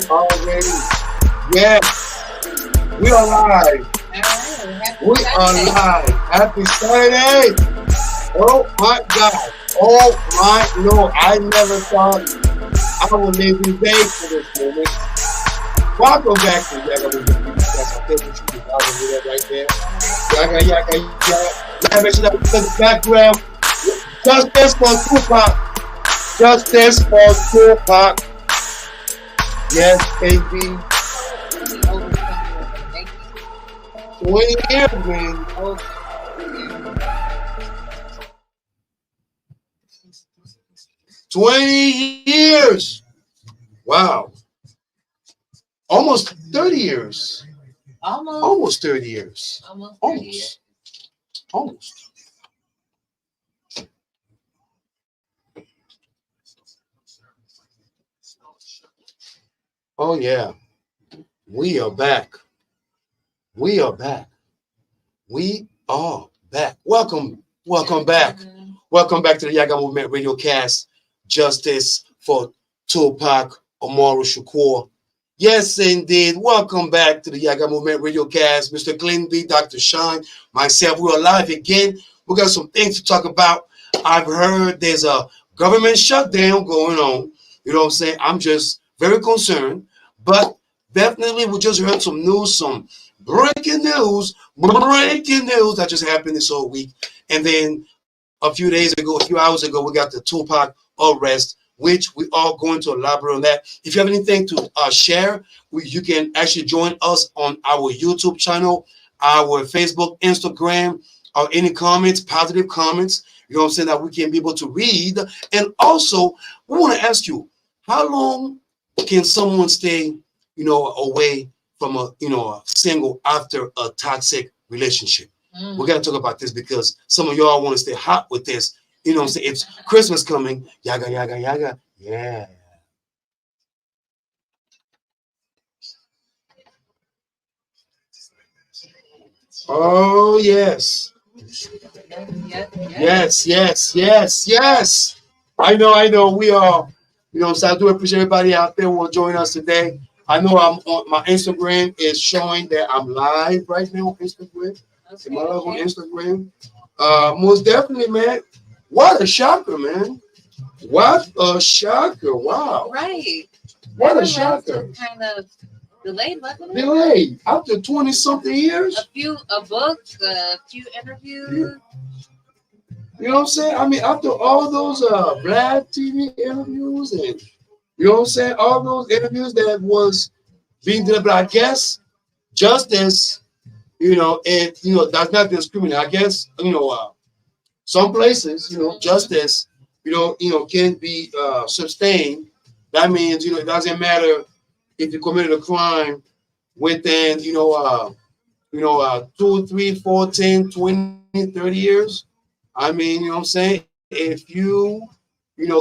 Already. Yes. We are live. We are live. Happy Saturday. Oh my God. Oh my Lord. I never thought I would live this day for this moment. Welcome back to Yaggah with the Radiocast. I think we should be out of that right there. Yaggah. Make sure that we put the background. Justice for Tupac. Justice for Tupac. Yes, baby. 20 years, man. 20 years. Wow. Almost 30 years. Almost 30 years. Almost. Oh, yeah. We are back. We are back. We are back. Welcome back. Welcome back to the Yaggah Movement Radiocast. Justice for Tupac Amaru Shakur. Yes, indeed. Welcome back to the Yaggah Movement Radiocast. Mr. Glenby, Dr. Shine, myself. We are live again. We got some things to talk about. I've heard there's a government shutdown going on. You know what I'm saying? I'm just very concerned. But definitely we just heard some news, some breaking news that just happened this whole week. And then a few hours ago, we got the Tupac arrest, which we are going to elaborate on that. If you have anything to share, you can actually join us on our YouTube channel, our Facebook, Instagram, or any comments, positive comments, you know what I'm saying, that we can be able to read. And also, we want to ask you, how long can someone stay, away from a single after a toxic relationship? We got to talk about this because some of y'all want to stay hot with this. You know what I'm saying? It's Christmas coming. Yaggah, yaggah, yaggah. Yeah. Oh, yes. Yes. I know. We are, so I do appreciate everybody out there who will join us today. I know I'm on my Instagram is showing that I'm live right now on Instagram. Am I live on Instagram? Most definitely, man. What a shocker, man. What a shocker. Wow. Right. What a shocker. Kind of delayed, wasn't it? Delayed. After 20-something years. A book, a few interviews. You know what I'm saying? I mean, after all those Vlad TV interviews and, you know what I'm saying? All those interviews that was being done, but I guess justice, and, that's not discriminate. I guess, some places, justice, can be sustained. That means, it doesn't matter if you committed a crime within, 2, 3, 4, 10, 20, 30 years. I mean, you know what I'm saying? If you,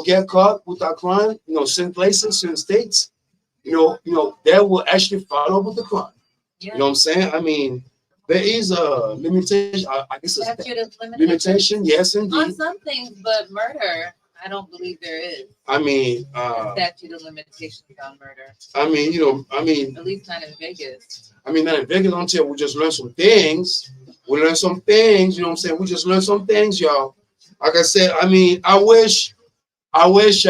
get caught with that crime, certain places, certain states, that will actually follow with the crime. Yeah. You know what I'm saying? I mean, there is a limitation. I guess a limitation. Yes, indeed. On some things, but murder, I don't believe there is. I mean, statute of limitations on murder. I mean, at least not in Vegas. I mean, not in Vegas until we just learn some things. We learn some things. You know what I'm saying? We just learn some things, y'all. Like I said, I mean, I wish, Miss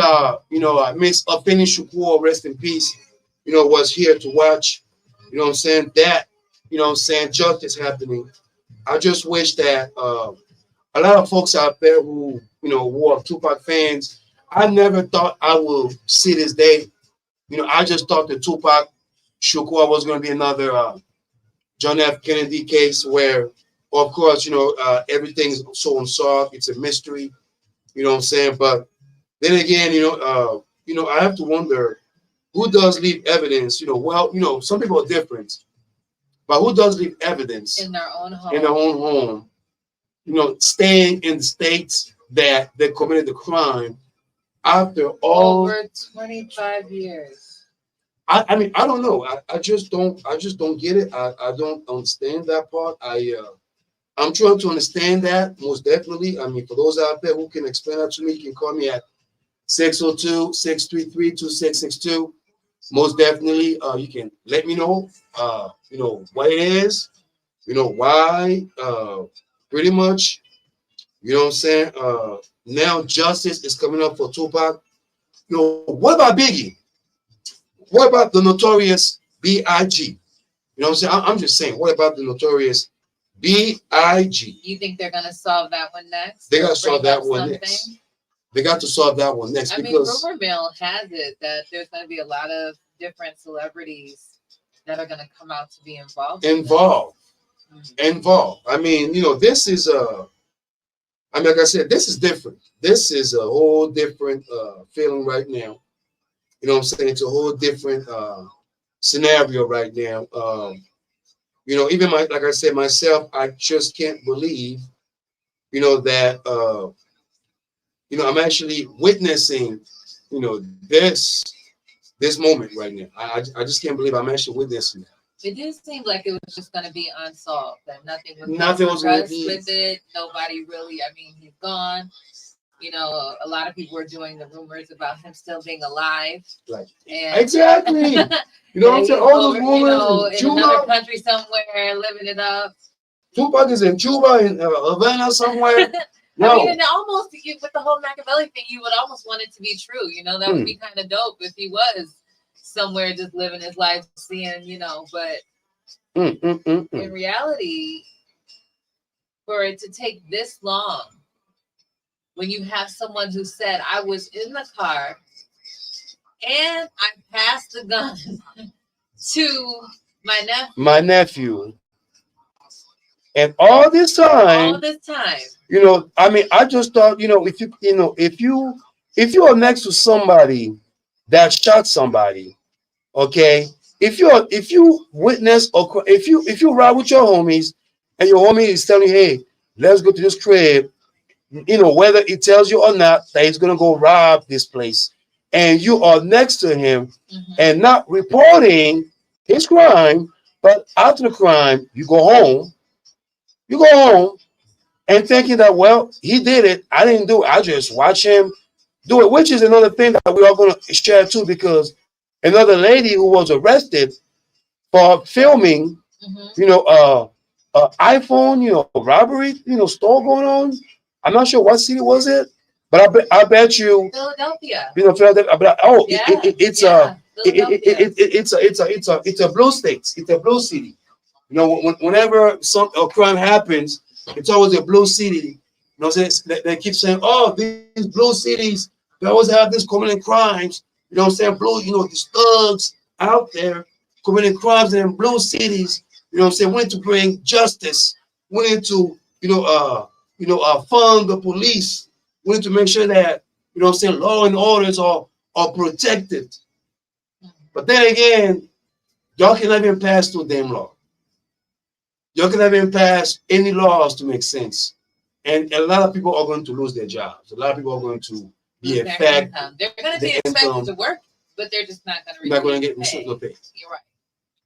Afeni Shakur, rest in peace, was here to watch, you know what I'm saying, that, justice happening. I just wish that a lot of folks out there who, who are Tupac fans, I never thought I would see this day. I just thought that Tupac Shakur was going to be another John F. Kennedy case where, of course, everything's so unsolved. It's a mystery, you know what I'm saying? But then again, I have to wonder who does leave evidence, some people are different, but who does leave evidence in their own home? Staying in the states that they committed the crime after all over 25 years. I mean, I don't know. I just don't get it. I don't understand that part. I'm trying to understand that, most definitely. I mean, for those out there who can explain that to me, you can call me at 602-633-2662. Most definitely, you can let me know, what it is, why, pretty much, you know what I'm saying? Now justice is coming up for Tupac. What about Biggie? What about the notorious B.I.G.? You know what I'm saying? I'm just saying, what about the notorious B.I.G.? You think they're going to solve that one next? They got to solve that one next. They got to solve that one next. I mean, rumor mill has it that there's going to be a lot of different celebrities that are going to come out to be involved. involved. I mean, this is I mean, like I said, this is different. This is a whole different feeling right now. You know what I'm saying? It's a whole different scenario right now. Even like I said myself, I just can't believe, that I'm actually witnessing, this moment right now. I just can't believe I'm actually witnessing that. It did seem like it was just going to be unsolved, that Nothing was going to progressed be with it. Nobody really, I mean, he's gone. A lot of people were doing the rumors about him still being alive. Like And exactly. You know what I'm saying? All those rumors in another country somewhere, living it up. Tupac is in Cuba, in Havana somewhere. No. I mean, and almost with the whole Machiavelli thing, you would almost want it to be true. That would be kind of dope if he was somewhere just living his life, seeing, but in reality, for it to take this long, when you have someone who said, I was in the car and I passed the gun to my nephew. And all this time, I mean, I just thought, if you are next to somebody that shot somebody, okay, if you witness or if you ride with your homies and your homie is telling you, hey, let's go to this crib, whether it tells you or not that he's gonna go rob this place, and you are next to him and not reporting his crime, but after the crime, you go home and thinking that, well, he did it. I didn't do it. I just watch him do it, which is another thing that we are going to share too, because another lady who was arrested for filming, iPhone, robbery, store going on. I'm not sure what city was it, but I bet you Philadelphia. Philadelphia. But it's a blue state. It's a blue city. Whenever a crime happens, it's always a blue city. They keep saying, oh, these blue cities, they always have this committing crimes. Blue, these thugs out there committing crimes in blue cities. We need to bring justice. We need to, fund the police. We need to make sure that, law and orders are protected. But then again, y'all cannot even pass through damn law. Y'all cannot even pass any laws to make sense. And a lot of people are going to lose their jobs. A lot of people are going to be affected. They're going to be expected to work, but they're just not going to get pay. You're right.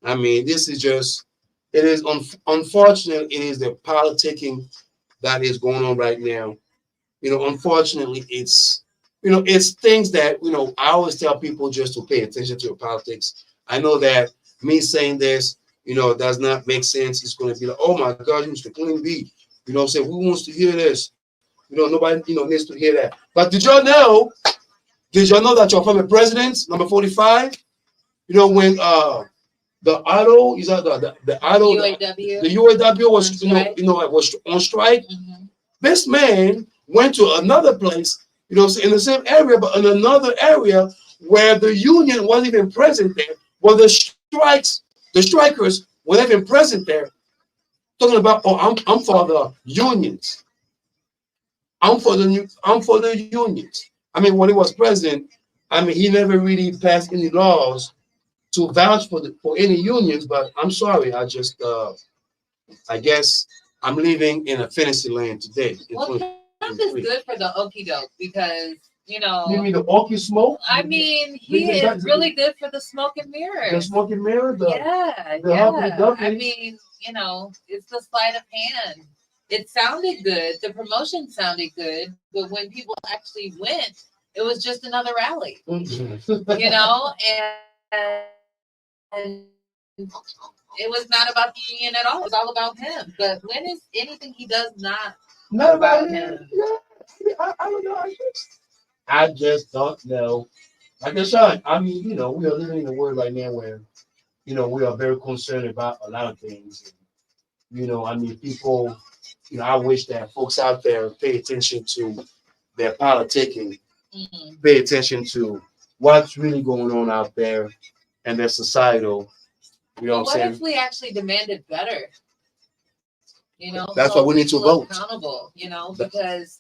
I mean, this is just, it is unfortunate. It is the politicking that is going on right now. Unfortunately, it's things that, I always tell people just to pay attention to your politics. I know that me saying this, does not make sense. It's going to be like, oh my God, you Mr. Clean beat. Say, who wants to hear this? Nobody, needs to hear that. But did y'all know that your former president, number 45, when the auto, is that the auto, the UAW was, was on strike. This man went to another place, in the same area, but in another area where the union wasn't even present there, where the strikers were not even present there. Talking about, oh, I'm for the unions. I'm for the unions. I mean, when he was president, I mean, he never really passed any laws to vouch for any unions. But I'm sorry, I just I guess I'm living in a fantasy land today. Well, Trump is good for the okie doke because you mean the okie smoke? I mean, he is really good for the smoke and mirrors. The smoke and mirrors. Yeah. I mean, it's the sleight of hand. It sounded good. The promotion sounded good, but when people actually went, it was just another rally. And it was not about the union at all. It was all about him. But when is anything he does not about him? Yeah, I don't know. I just don't know. Like I said, I mean, we are living in a world right now where, we are very concerned about a lot of things. I mean, people, I wish that folks out there pay attention to their politicking, pay attention to what's really going on out there and their societal. What if we actually demanded better? You know, that's why we need to vote. Accountable. You know, because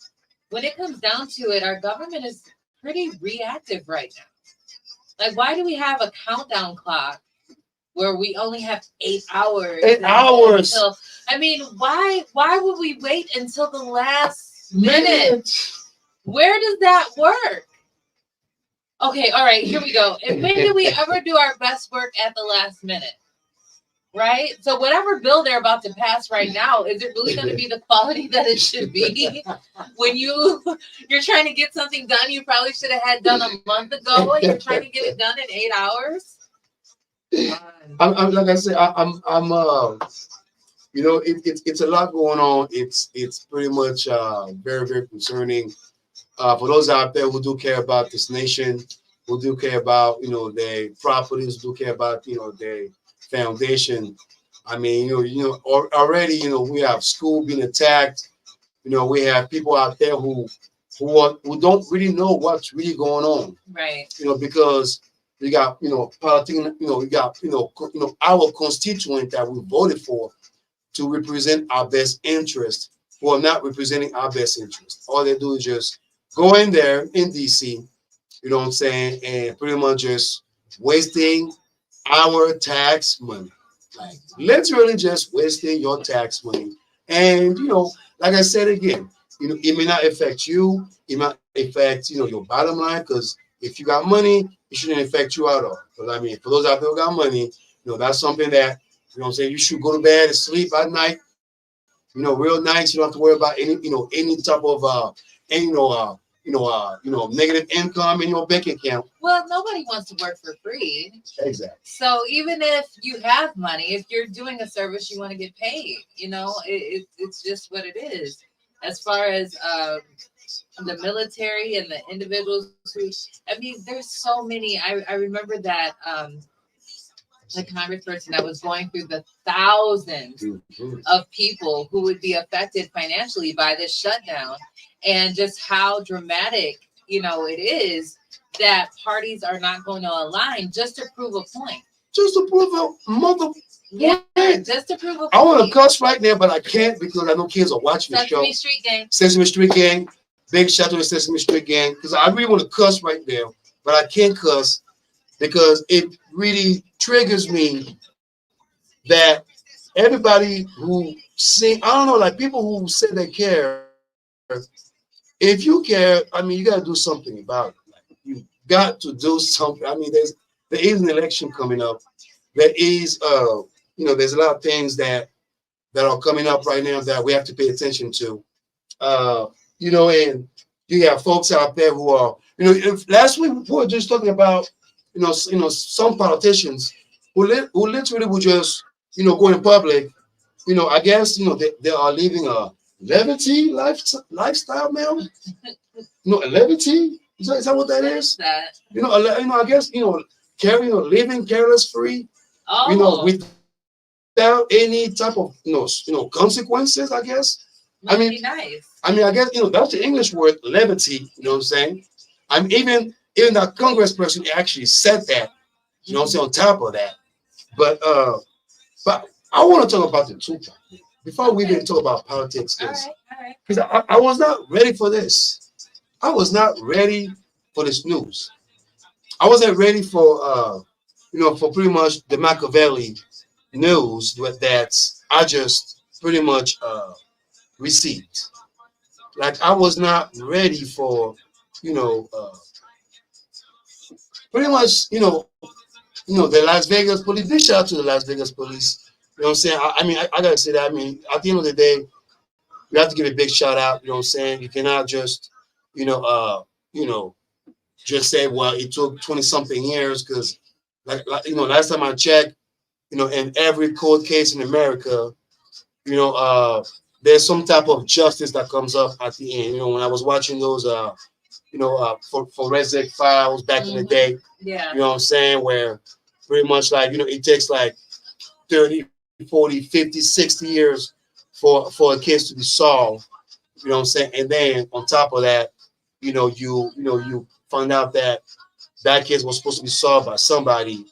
when it comes down to it, our government is pretty reactive right now. Like, why do we have a countdown clock where we only have 8 hours? 8 hours. I mean, why would we wait until the last minute? Where does that work? Okay, all right, here we go. And when do we ever do our best work at the last minute? Right? So whatever bill they're about to pass right now, is it really going to be the quality that it should be? When you're trying to get something done you probably should have had done a month ago, and you're trying to get it done in 8 hours? I'm like I said, you know, it's a lot going on. It's pretty much very, very concerning. For those out there who do care about this nation, who do care about, you know, their properties, who do care about, you know, their foundation. I mean, already, you know, we have school being attacked. You know, we have people out there who don't really know what's really going on. Right. You know, because we got, you know, politics, you know, we got, you know, our constituent that we voted for to represent our best interest, who are not representing our best interest. All they do is just go in there in DC, you know what I'm saying, and pretty much just wasting our tax money. Like, literally just wasting your tax money. And, you know, like I said again, you know, it may not affect you. It might affect, you know, your bottom line, because if you got money, it shouldn't affect you at all. Because, I mean, for those out there who got money, you know, that's something that, you know what I'm saying, you should go to bed and sleep at night, you know, real nice. You don't have to worry about any, you know, any type of, any, negative income in your bank account. Well, nobody wants to work for free. Exactly. So even if you have money, if you're doing a service, you want to get paid. You know, it's just what it is. As far as the military and the individuals who, I mean, there's so many. I remember that the congressperson that was going through the thousands of people who would be affected financially by this shutdown, and just how dramatic, you know, it is that parties are not going to align just to prove a point. Just to prove a mother. Yeah, just to prove a point. I want to cuss right now, but I can't because I know kids are watching the show. Sesame Street Gang. Sesame Street Gang. Big shout out to the Sesame Street Gang, because I really want to cuss right now, but I can't cuss because it really triggers me that everybody who sing, I don't know, like people who say they care, if you care, I mean, you got to do something about it. Like, you got to do something. I mean, there is an election coming up. There is, there's a lot of things that are coming up right now that we have to pay attention to. And you have folks out there who are, last week we were just talking about, some politicians who literally would just, go in public, I guess, they are living a levity lifestyle, man. A levity? Is that what that is? That? I guess, living careless free, without any type of, consequences, I guess. Must be nice. I guess, that's the English word, levity, you know what I'm saying? Even that congressperson actually said that, you know what I'm saying, on top of that. But I want to talk about the Tupac before we even talk about politics, because I was not ready for this. I was not ready for this news. I wasn't ready for, for pretty much the Machiavelli news that I just pretty much received. Like, I was not ready for, pretty much, the Las Vegas police. Big shout out to the Las Vegas police. You know what I'm saying? I gotta say that. At the end of the day, you have to give a big shout out. You know what I'm saying? You cannot just, just say, well, it took 20 something years, because, last time I checked, in every court case in America, there's some type of justice that comes up at the end. When I was watching those, for forensic files back in the day, yeah, you know what I'm saying, where pretty much it takes 30, 40, 50, 60 years for a case to be solved, you know what I'm saying? And then on top of that, you find out that case was supposed to be solved by somebody,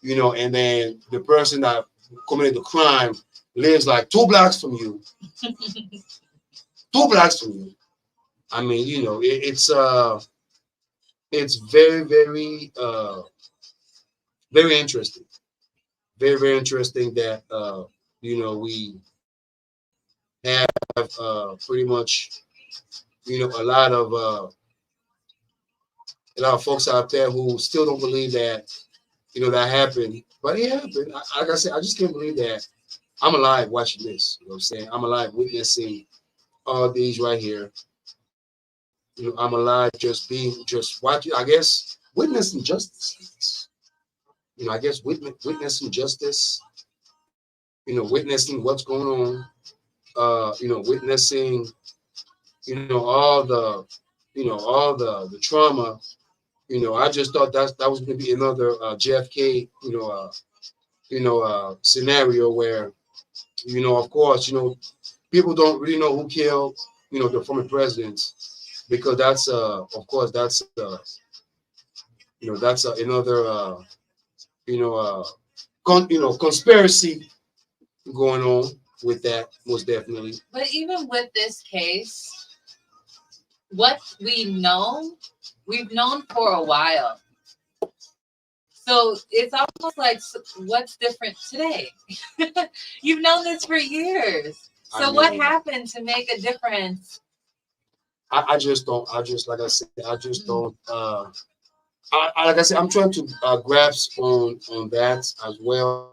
and then the person that committed the crime lives like 2 blocks from you, 2 blocks from you. I mean, it's very, very, very interesting. Very, very interesting that we have pretty much a lot of folks out there who still don't believe that that happened, but it happened. Like I said, I just can't believe that I'm alive watching this. You know what I'm saying? I'm alive witnessing all these right here. I'm alive just watching. I guess witnessing justice. I guess witnessing justice. Witnessing what's going on. Witnessing all the trauma. I just thought that was going to be another JFK scenario where of course people don't really know who killed the former presidents, because that's of course that's another you know uh conspiracy going on with that, most definitely. But even with this case, what we've known for a while. So it's almost like, what's different today? You've known this for years. So what happened to make a difference? I just don't. I just like I said. I just don't. Like I said, I'm trying to grasp on that as well.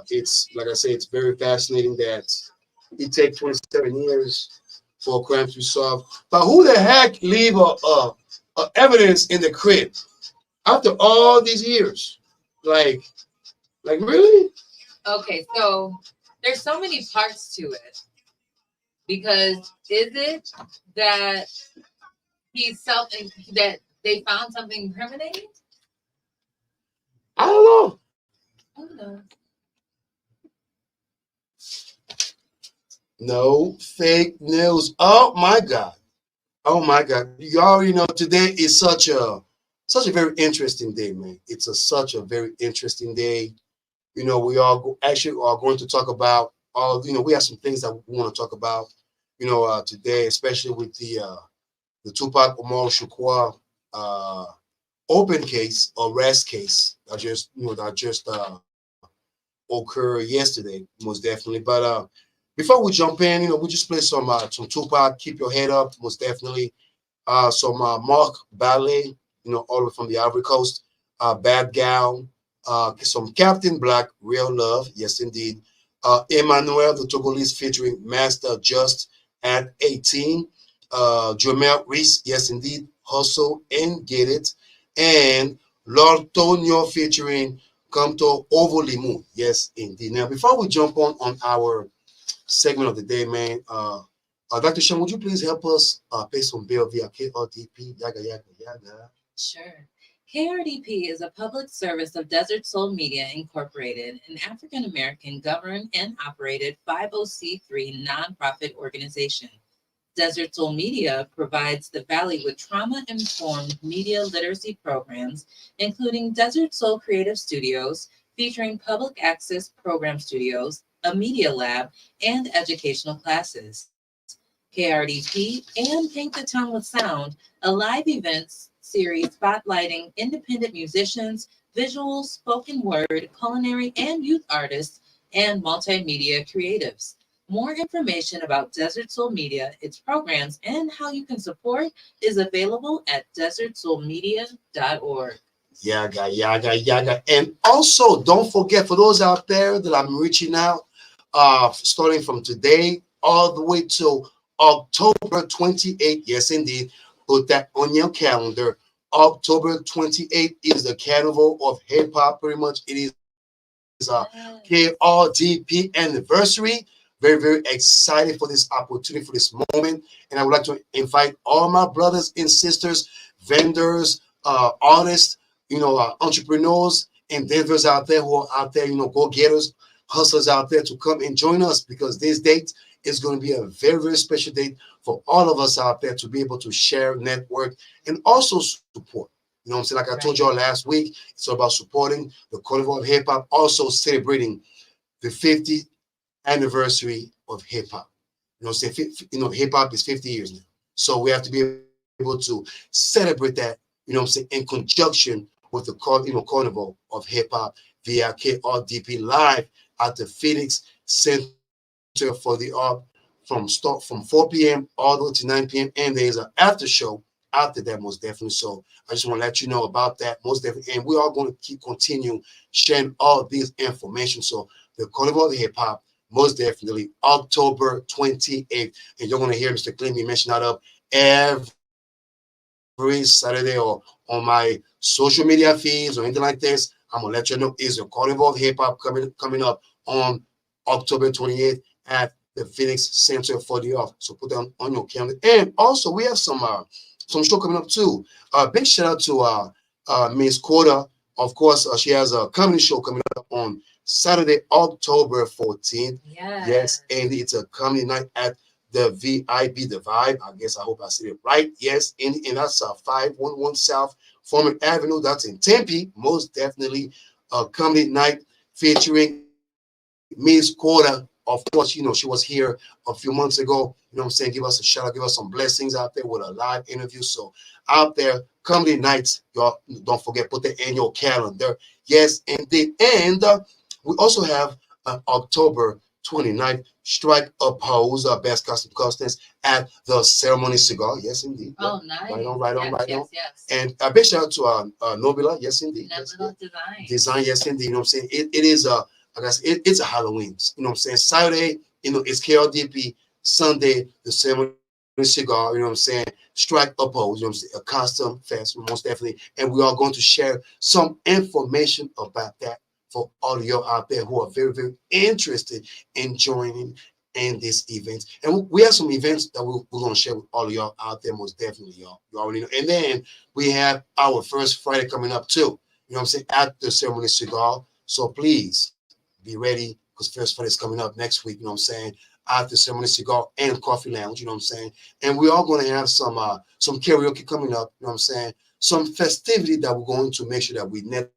It's like I say, it's very fascinating that it takes 27 years for a crime to be solved. But who the heck leave a evidence in the crib after all these years? Like really? Okay, so there's so many parts to it. Because is it that that they found something incriminating? I don't know. I don't know. No fake news. Oh my God. Oh my God. You already know today is such a very interesting day, man. It's such a very interesting day. We all actually are going to talk about all. We have some things that we want to talk about. Today, especially with the Tupac Omar Shakur open case, arrest case that just occurred yesterday, most definitely. But before we jump in, we just play some Tupac. Keep your head up, most definitely. Some Mark Ballet, all the way from the Ivory Coast. Bad Gal. Some Captain Black, Real Love, yes indeed. Emmanuel, the Togolese featuring Master Just at 18. Jomel Reese, yes indeed. Hustle and Get It. And Lord Tonio featuring Canto Ovo Limu, yes indeed. Now, before we jump on our segment of the day, man, Dr. Sean, would you please help us pay some bill via KRDP? Yaggah, yaggah, yaggah. Sure. KRDP is a public service of Desert Soul Media Incorporated, an African American governed and operated 50c3 nonprofit organization. Desert Soul Media provides the Valley with trauma-informed media literacy programs, including Desert Soul Creative Studios, featuring public access program studios, a media lab, and educational classes. KRDP and Paint the Town with Sound, a live events series spotlighting independent musicians, visual, spoken word, culinary, and youth artists, and multimedia creatives. More information about Desert Soul Media, its programs, and how you can support is available at desertsoulmedia.org. Yaggah, yaggah, yaggah. And also, don't forget, for those out there that I'm reaching out, starting from today all the way till October 28th, yes indeed, put that on your calendar. October 28th is the Carnival of Hip Hop, pretty much. It is KRDP anniversary. Very, very excited for this opportunity, for this moment. And I would like to invite all my brothers and sisters, vendors, artists, entrepreneurs, and vendors out there who are out there, go-getters, hustlers out there to come and join us, because this date is going to be a very, very special date for all of us out there to be able to share, network, and also support. You know what I'm saying? Like I told y'all last week, it's all about supporting the Carnival of Hip Hop, also celebrating the 50th anniversary of hip hop. You know, say hip hop is 50 years now, so we have to be able to celebrate that. You know, what I'm saying in conjunction with the carnival of hip hop via KRDP live at the Phoenix Center for the Art from 4 p.m. all the way to 9 p.m. and there's an after show after that, most definitely. So I just want to let you know about that, most definitely. And we are going to continue sharing all this information. So the Carnival of Hip Hop, most definitely October 28th, and you're going to hear Mr. Clinton mention that up every Saturday or on my social media feeds or anything like this. I'm gonna let you know is the Carnival of Hip Hop coming up on October 28th at the Phoenix Center for the Art. So put that on your calendar. And also we have some show coming up too. Big shout out to Miss Quarter. Of course, she has a comedy show coming up on Saturday, October 14th. Yes, and it's a comedy night at the VIP, the Vibe. I guess I hope I said it right. Yes, and that's 511 South Foreman Avenue. That's in Tempe. Most definitely a comedy night featuring Miss Quarter. Of course, she was here a few months ago. You know what I'm saying? Give us a shout out, give us some blessings out there with a live interview. So out there, comedy nights, y'all don't forget, put that in your calendar. Yes, indeed. And we also have October 29th, Strike a Pose, Best Custom Customs at the Ceremony Cigar. Yes, indeed. Oh, nice. Right on, right on, yes, right yes, on. Yes. And a big shout out to Nobila. Yes, indeed. Yes, Design. Design, yes, indeed. You know what I'm saying? It is like I said, it's a Halloween. You know what I'm saying? Saturday, it's KLDP. Sunday, the Ceremony Cigar. You know what I'm saying? Strike a Pose. You know what I'm saying? A custom fest, most definitely. And we are going to share some information about that for all of y'all out there who are very, very interested in joining in this event. And we have some events that we're going to share with all of y'all out there, most definitely, y'all. You already know. And then we have our first Friday coming up too. You know what I'm saying? At the Ceremony Cigar. So please be ready because first Friday is coming up next week. You know what I'm saying? At the Ceremony Cigar and Coffee Lounge. You know what I'm saying? And we are going to have some karaoke coming up. You know what I'm saying? Some festivity that we're going to make sure that we network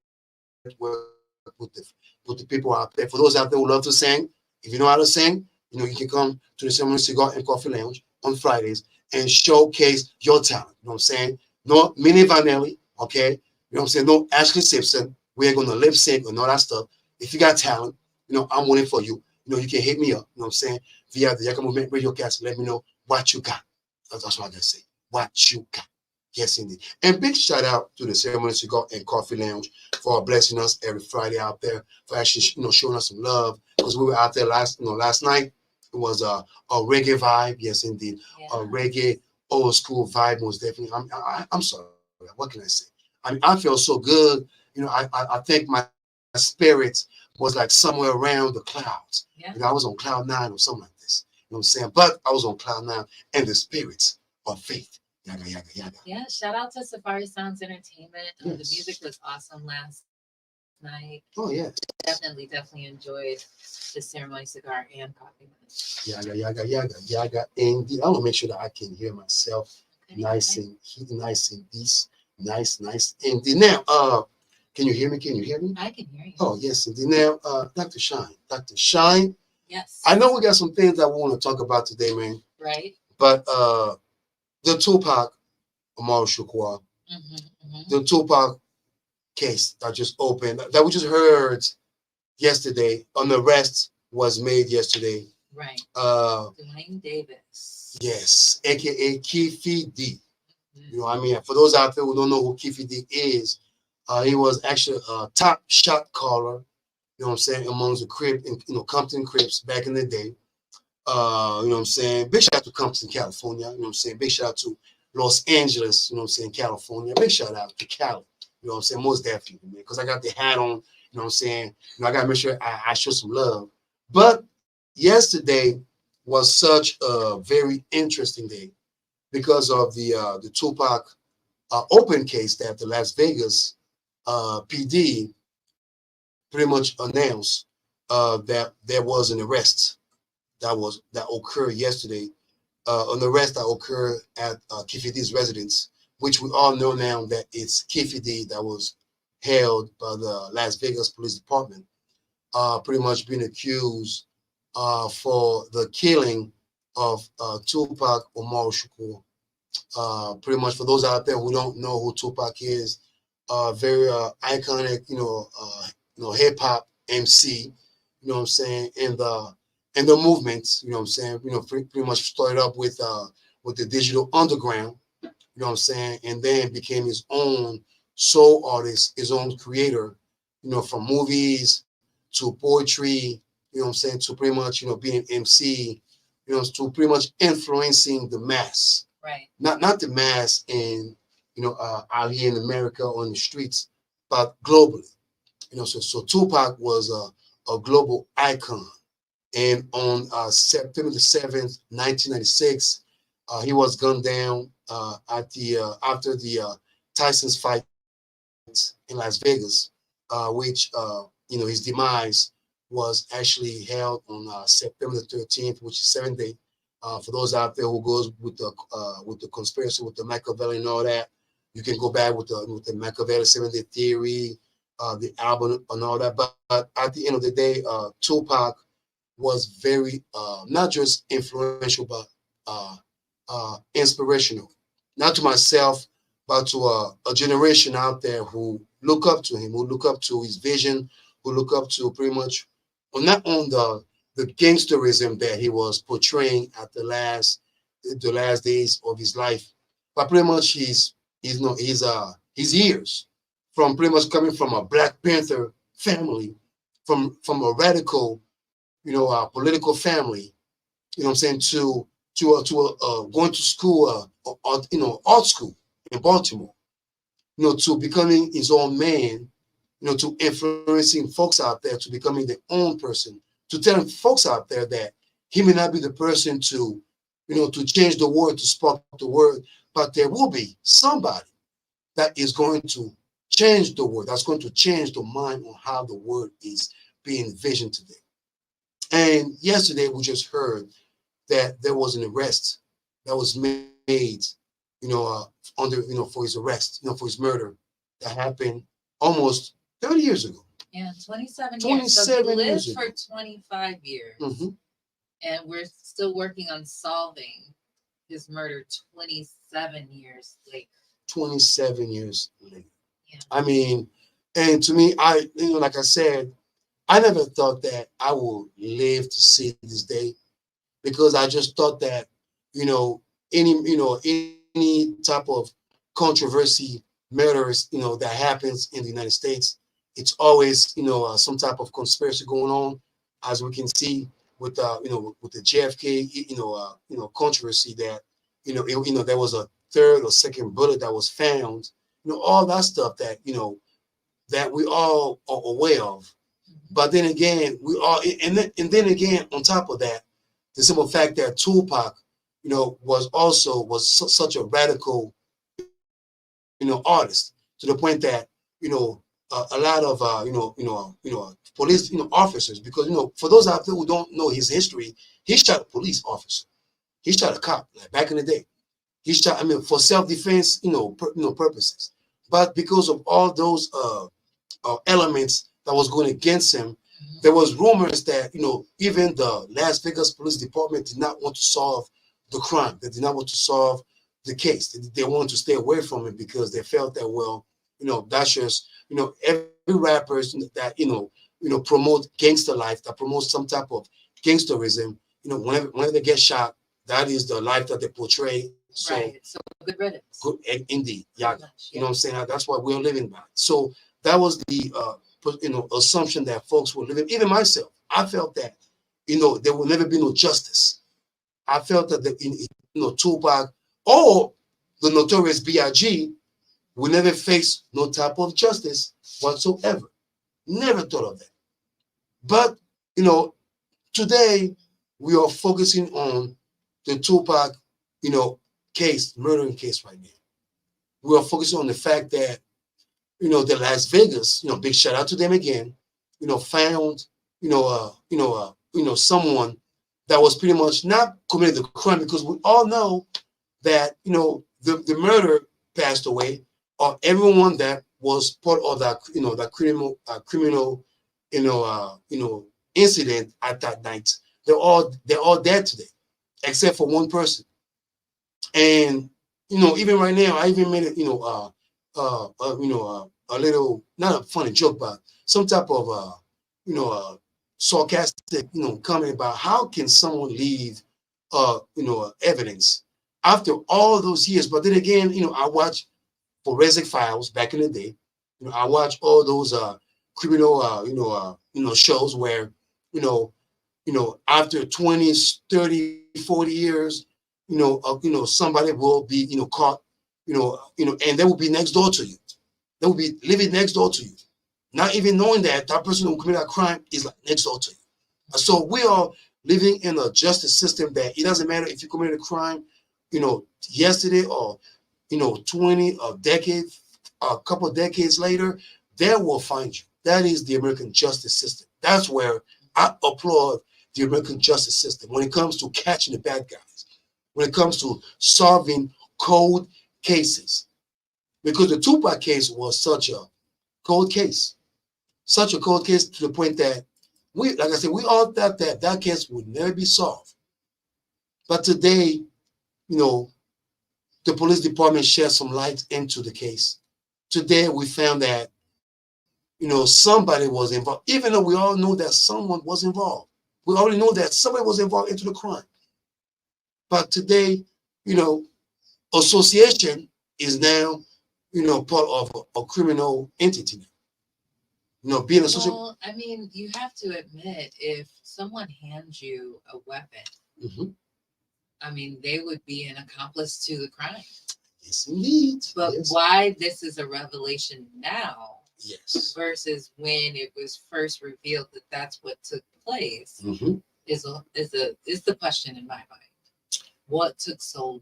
with the people out there. For those out there who love to sing, if you know how to sing, you can come to the Ceremony Cigar and Coffee Lounge on Fridays and showcase your talent. You know what I'm saying? No Minnie Vanelli, okay? You know what I'm saying? No Ashley Simpson. We ain't gonna lip sync and all that stuff. If you got talent, I'm waiting for you. You can hit me up. You know what I'm saying? Via the Yaggah Movement Radiocast. Let me know what you got. That's what I gotta say. What you got. Yes, indeed. And big shout out to the Ceremony Cigar and Coffee Lounge for blessing us every Friday out there, for actually, showing us some love. Because we were out there last night. It was a reggae vibe. Yes, indeed. Yeah. A reggae old school vibe, most definitely. I'm sorry. What can I say? I feel so good. I think my spirit was like somewhere around the clouds. Yeah. I was on cloud 9 or something like this. You know what I'm saying? But I was on cloud 9 and the spirits of faith. Yaggah, yaggah, yaggah. Yeah, shout out to Safari Sounds Entertainment. Yes. The music was awesome last night. Oh, yeah. Definitely enjoyed the Ceremony Cigar and Coffee Lounge. Yaggah, yaggah, yaggah, yaggah. Indeed. I want to make sure that I can hear myself nice and peace. Nice. Indeed. Now, can you hear me? I can hear you. Oh, yes, indeed. Now, Dr. Shine. Yes. I know we got some things that we want to talk about today, man. Right. But the Tupac, Amaru Shakur, the Tupac case that just opened, that we just heard yesterday, an arrest was made yesterday. Right. Dwayne Davis. Yes, aka Keefe D. You know what I mean? For those out there who don't know who Keefe D is, he was actually a top shot caller, you know what I'm saying, amongst the Crip and Compton Crips back in the day. You know what I'm saying? Big shout out to Compton, California. You know what I'm saying? Big shout out to Los Angeles, you know what I'm saying, California. Big shout out to Cali. You know what I'm saying? Most definitely, man. Because I got the hat on, you know what I'm saying? I gotta make sure I show some love. But yesterday was such a very interesting day because of the Tupac open case that the Las Vegas PD pretty much announced that there was an arrest that occurred yesterday, an arrest that occurred at Keefe D's residence, which we all know now that it's Keefe D that was held by the Las Vegas Police Department. pretty much been accused for the killing of Tupac Omar Shakur. Pretty much for those out there who don't know who Tupac is, very iconic, hip hop MC, you know what I'm saying, and the movements, you know what I'm saying, pretty much started up with the Digital Underground, you know what I'm saying, and then became his own soul artist, his own creator, from movies to poetry, you know what I'm saying, to pretty much, being an MC, to pretty much influencing the mass. Right. Not the mass in, out here in America on the streets, but globally. So Tupac was a global icon. And on September the 7th, 1996, he was gunned down at the after the Tyson's fight in Las Vegas, which his demise was actually held on September the 13th, which is 7th day. For those out there who goes with the conspiracy with the Machiavelli and all that, you can go back with the Machiavelli 7-day theory, the album and all that. But at the end of the day, Tupac was very not just influential, but inspirational. Not to myself, but to a generation out there who look up to him, who look up to his vision, who look up to pretty much, well, not on the gangsterism that he was portraying at the last days of his life, but pretty much his years from pretty much coming from a Black Panther family, from a radical, political family, you know what I'm saying, to going to school, art school in Baltimore, to becoming his own man, to influencing folks out there, to becoming their own person, to telling folks out there that he may not be the person to, to change the world, to spark the word, but there will be somebody that is going to change the word, that's going to change the mind on how the word is being envisioned today. And yesterday we just heard that there was an arrest that was made, under, for his arrest, for his murder that happened almost 30 years ago. Yeah, 27 years. So he lived for 25 years. Mm-hmm. And we're still working on solving his murder 27 years later. 27 years later. Yeah. I mean, and to me, like I said, I never thought that I would live to see this day, because I just thought that, any type of controversy, murders, that happens in the United States, it's always, some type of conspiracy going on, as we can see with, with the JFK, controversy that, there was a third or second bullet that was found, all that stuff that, that we all are aware of. But then again, we are, and then again, on top of that, the simple fact that Tupac, was such a radical, artist, to the point that, a lot of, police, officers, because, for those out there who don't know his history, he shot a police officer. He shot a cop, like back in the day. He shot, for self-defense, purposes. But because of all those elements that was going against him, there was rumors that, even the Las Vegas Police Department did not want to solve the crime. They did not want to solve the case. They wanted to stay away from it because they felt that, well, that's just, every rappers that, promote gangster life, that promotes some type of gangsterism, whenever they get shot, that is the life that they portray. So, right. So good riddance. Good, indeed. Yeah. You know what I'm saying? That's what we're living by. So that was the, assumption that folks were living. Even myself, I felt that, there will never be no justice. I felt that, Tupac or the notorious B.I.G. will never face no type of justice whatsoever. Never thought of that. But, today we are focusing on the Tupac, murdering case right now. We are focusing on the fact that, the Las Vegas, big shout out to them again, found, someone that was pretty much not committed the crime, because we all know that, the murder passed away, or everyone that was part of that, that criminal, incident at that night. They're all dead today, except for one person. And even right now, I even made it, a little, not a funny joke, but some type of sarcastic, comment about how can someone leave evidence after all those years. But then again, I watched forensic files back in the day. I watched all those criminal shows where after 20, 30, 40 years, somebody will be caught, and they will be next door to you. They will be living next door to you, not even knowing that that person who committed a crime is like next door to you. So we are living in a justice system that it doesn't matter if you committed a crime, yesterday or 20 a couple of decades later, they will find you. That is the American justice system. That's where I applaud the American justice system when it comes to catching the bad guys, when it comes to solving cold cases. Because the Tupac case was such a cold case to the point that like I said, we all thought that that case would never be solved. But today, the police department shed some light into the case. Today, we found that, somebody was involved, even though we all know that someone was involved. We already know that somebody was involved into the crime. But today, association is now, part of a criminal entity. Being associated. Well, I mean, you have to admit, if someone hands you a weapon, mm-hmm. I mean, they would be an accomplice to the crime. Yes, indeed. But yes. Why this is a revelation now, yes, versus when it was first revealed that that's what took place, mm-hmm. is the question in my mind. What took so long?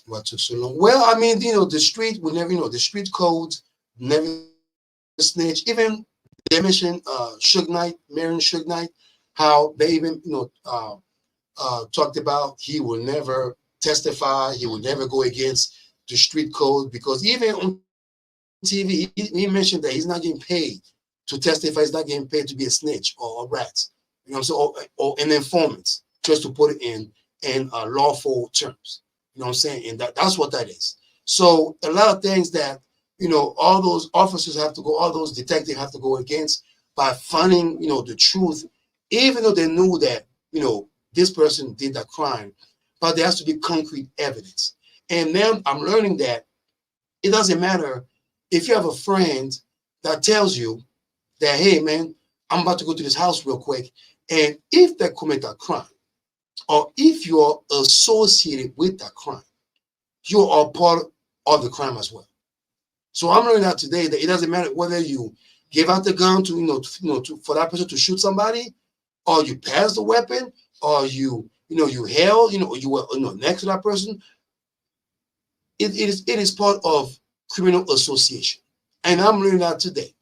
What took so long? Well, I mean, the street would never, the street codes never snitch. Even they mentioned Suge Knight, Marion Suge Knight, how they even, talked about he will never testify, he will never go against the street code, because even on TV, he mentioned that he's not getting paid to testify, he's not getting paid to be a snitch or a rat, or an informant, just to put it in lawful terms. You know what I'm saying? And that's what that is. So a lot of things that, all those officers have to go, all those detectives have to go against by finding, the truth, even though they knew that, this person did that crime, but there has to be concrete evidence. And now I'm learning that it doesn't matter if you have a friend that tells you that, hey, man, I'm about to go to this house real quick. And if they commit that crime, or if you're associated with that crime, you are part of the crime as well. So I'm learning that today that it doesn't matter whether you give out the gun to, for that person to shoot somebody, or you pass the weapon, or you held, you were next to that person. It is part of criminal association. And I'm learning that today.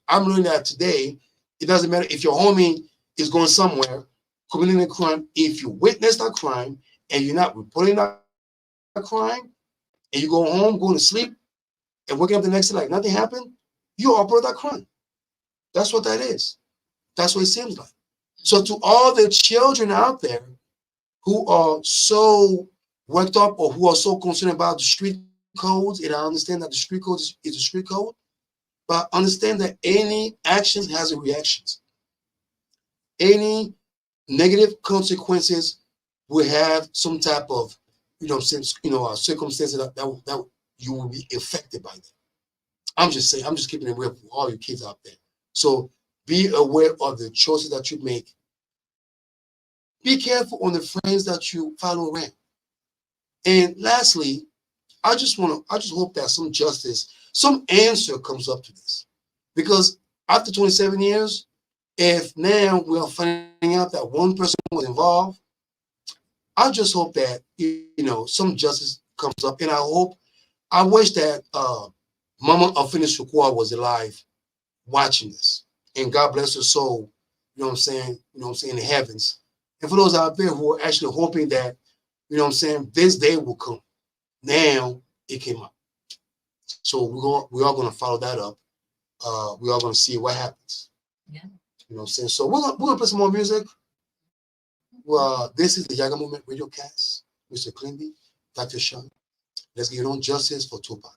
It doesn't matter if your homie is going somewhere, committing a crime. If you witness that crime and you're not reporting that crime, and you go home, going to sleep, and waking up the next day like nothing happened, you are part of that crime. That's what that is. That's what it seems like. So to all the children out there who are so worked up or who are so concerned about the street codes, and I understand that the street code is a street code, but understand that any action has a reaction. Any negative consequences will have some type of, circumstances that you will be affected by them. I'm just saying, I'm just keeping it real for all your kids out there. So be aware of the choices that you make. Be careful on the friends that you follow around. And lastly, I just hope that some justice, some answer comes up to this. Because after 27 years, if now we are finding out that one person was involved, I just hope that, some justice comes up. And I wish that Mama Afeni Shukwa was alive watching this. And God bless her soul, in the heavens. And for those out there who are actually hoping that, this day will come. Now it came up. So we are going to follow that up. We are going to see what happens. Yeah. You know what I'm saying? So we're gonna play some more music. Well, this is the Yaggah Movement Radiocast. Mr. Clinby, Dr. Sean. Let's get on justice for Tupac.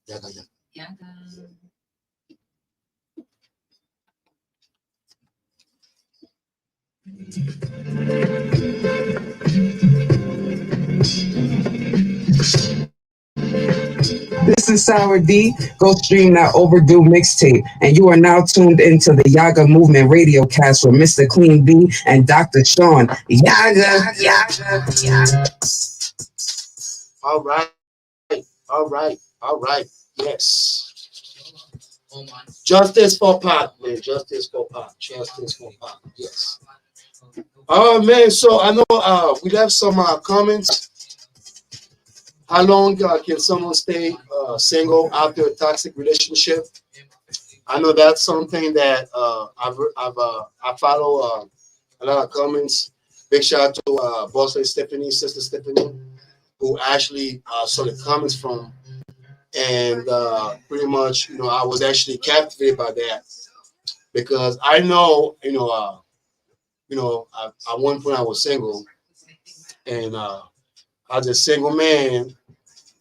Yaggah, Yaggah. Yaggah. This is Sour D. Go stream that overdue mixtape. And you are now tuned into the Yaggah Movement Radio Cast with Mr. Clean B and Dr. Sean. Yaggah, Yaggah, Yaggah. All right. Yes. Justice for Pac, man. Justice for Pac. Justice for Pac. Yes. Oh man, so I know we have some comments. How long can someone stay single after a toxic relationship? I know that's something that I follow a lot of comments. Big shout out to Boss Lady Stephanie, Sister Stephanie, who actually saw the comments from, and pretty much, I was actually captivated by that because I know, at one point I was single, and as a single man,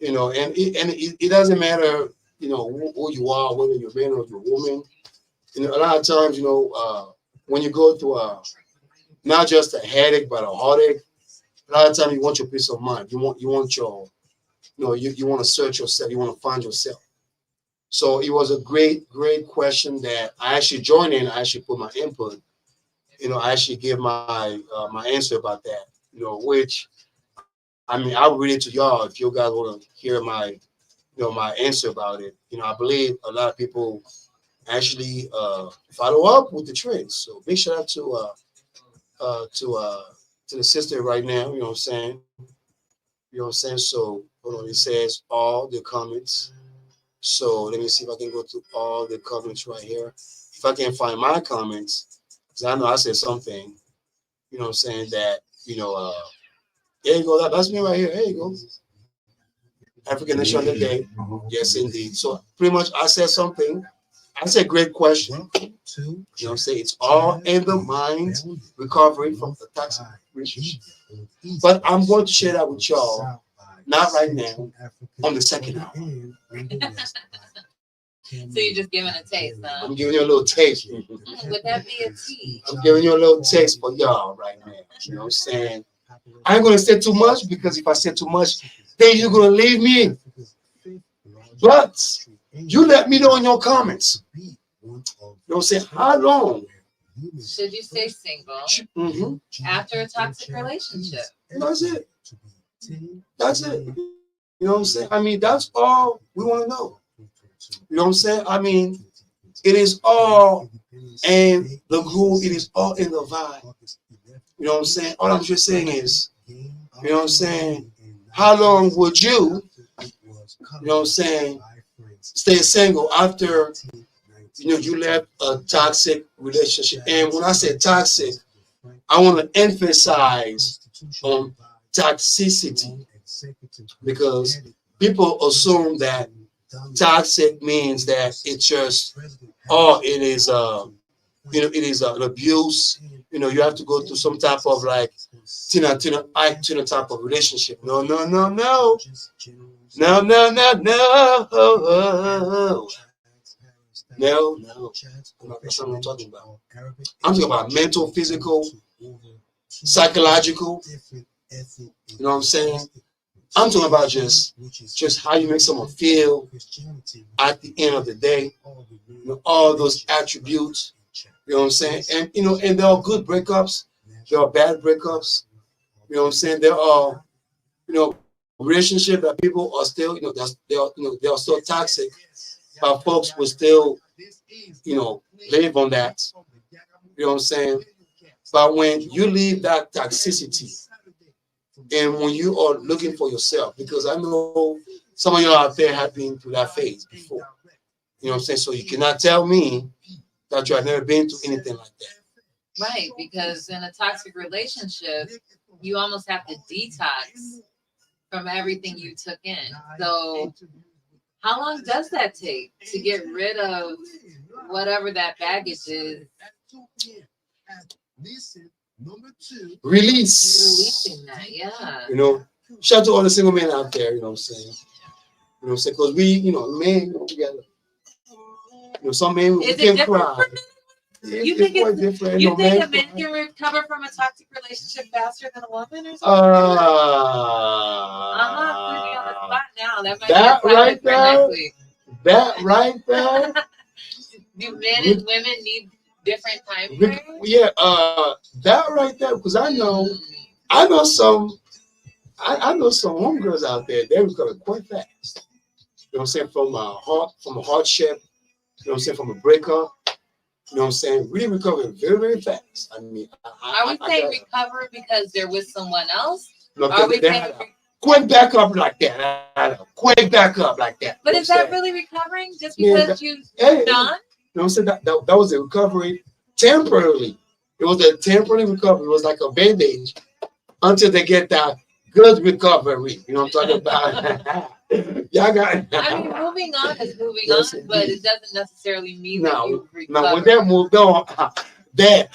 and it doesn't matter, who you are, whether you're a man or you're a woman. A lot of times, when you go through not just a headache but a heartache, a lot of times you want your peace of mind. You want your, you want to search yourself. You want to find yourself. So it was a great question that I actually joined in. I actually put my input. I actually give my my answer about that. Which I mean, I'll read it to y'all if you guys want to hear my my answer about it. I believe a lot of people actually follow up with the trends. So big shout out to the sister right now. You know what I'm saying? You know what I'm saying? So hold on, it says all the comments. So let me see if I can go through all the comments right here. If I can find my comments, because I know I said something, what I'm saying, that, there you go, that's me right here. There you go. African Nation of the Day. Yes, indeed. So pretty much I said something. I said great question. You know what I'm saying? It's all in the mind, recovery from the toxic relationship. But I'm going to share that with y'all, not right now, on the second hour. So you're just giving a taste, huh? I'm giving you a little taste. Would that be a tea? I'm giving you a little taste for y'all right now. You know what I'm saying? I ain't going to say too much, because if I say too much, then you're going to leave me. But you let me know in your comments. You know what I'm saying? How long should you stay single after a toxic relationship? That's it. That's it. You know what I'm saying? I mean, that's all we want to know. You know what I'm saying? I mean, it is all in the groove. It is all in the vibe. You know what I'm saying? All I'm just saying is, you know what I'm saying? How long would you know what I'm saying, stay single after, you left a toxic relationship? And when I say toxic, I want to emphasize on toxicity, because people assume that toxic means that it's just, it is it is an abuse. You have to go through some type of like Tina type of relationship. No. No. That's not what I'm talking about. I'm talking about mental, physical, psychological. You know what I'm saying? I'm talking about just how you make someone feel at the end of the day. All those attributes. You know what I'm saying? And and there are good breakups, there are bad breakups. You know what I'm saying? There are relationships that people are still they are still toxic, but folks will still live on that. You know what I'm saying? But when you leave that toxicity, and when you are looking for yourself, because I know some of you out there have been through that phase before. You know what I'm saying? So you cannot tell me that you have never been through anything like that. Right, because in a toxic relationship, you almost have to detox from everything you took in. So how long does that take to get rid of whatever that baggage is Releasing that, yeah. You know, shout out to all the single men out there, you know what I'm saying? You know what I'm saying? Because we, you know, men, you know, together. You know, some men, we can cry. You think it's different? You think a man can recover from a toxic relationship faster than a woman or something? Putting me on the spot now. That might that be right there. Next week. That right there. Do men and women need different time frames? Yeah, that right there. Because I know some homegirls out there. They recover quite fast. You know what I'm saying? From a hardship. You know what I'm saying? From a breakup. You know what I'm saying? Really recover very, very fast. I mean, are we saying recover because they're with someone else? No, are we saying quick back up like that? Quick back up like that. But is that really recovering just because you done? You know what I'm saying? That was a recovery temporarily. It was a temporary recovery. It was like a bandage until they get that good recovery. You know what I'm talking about? Y'all got it. I mean, moving on is moving on, but it doesn't necessarily mean that you recover. No, when they moved on, that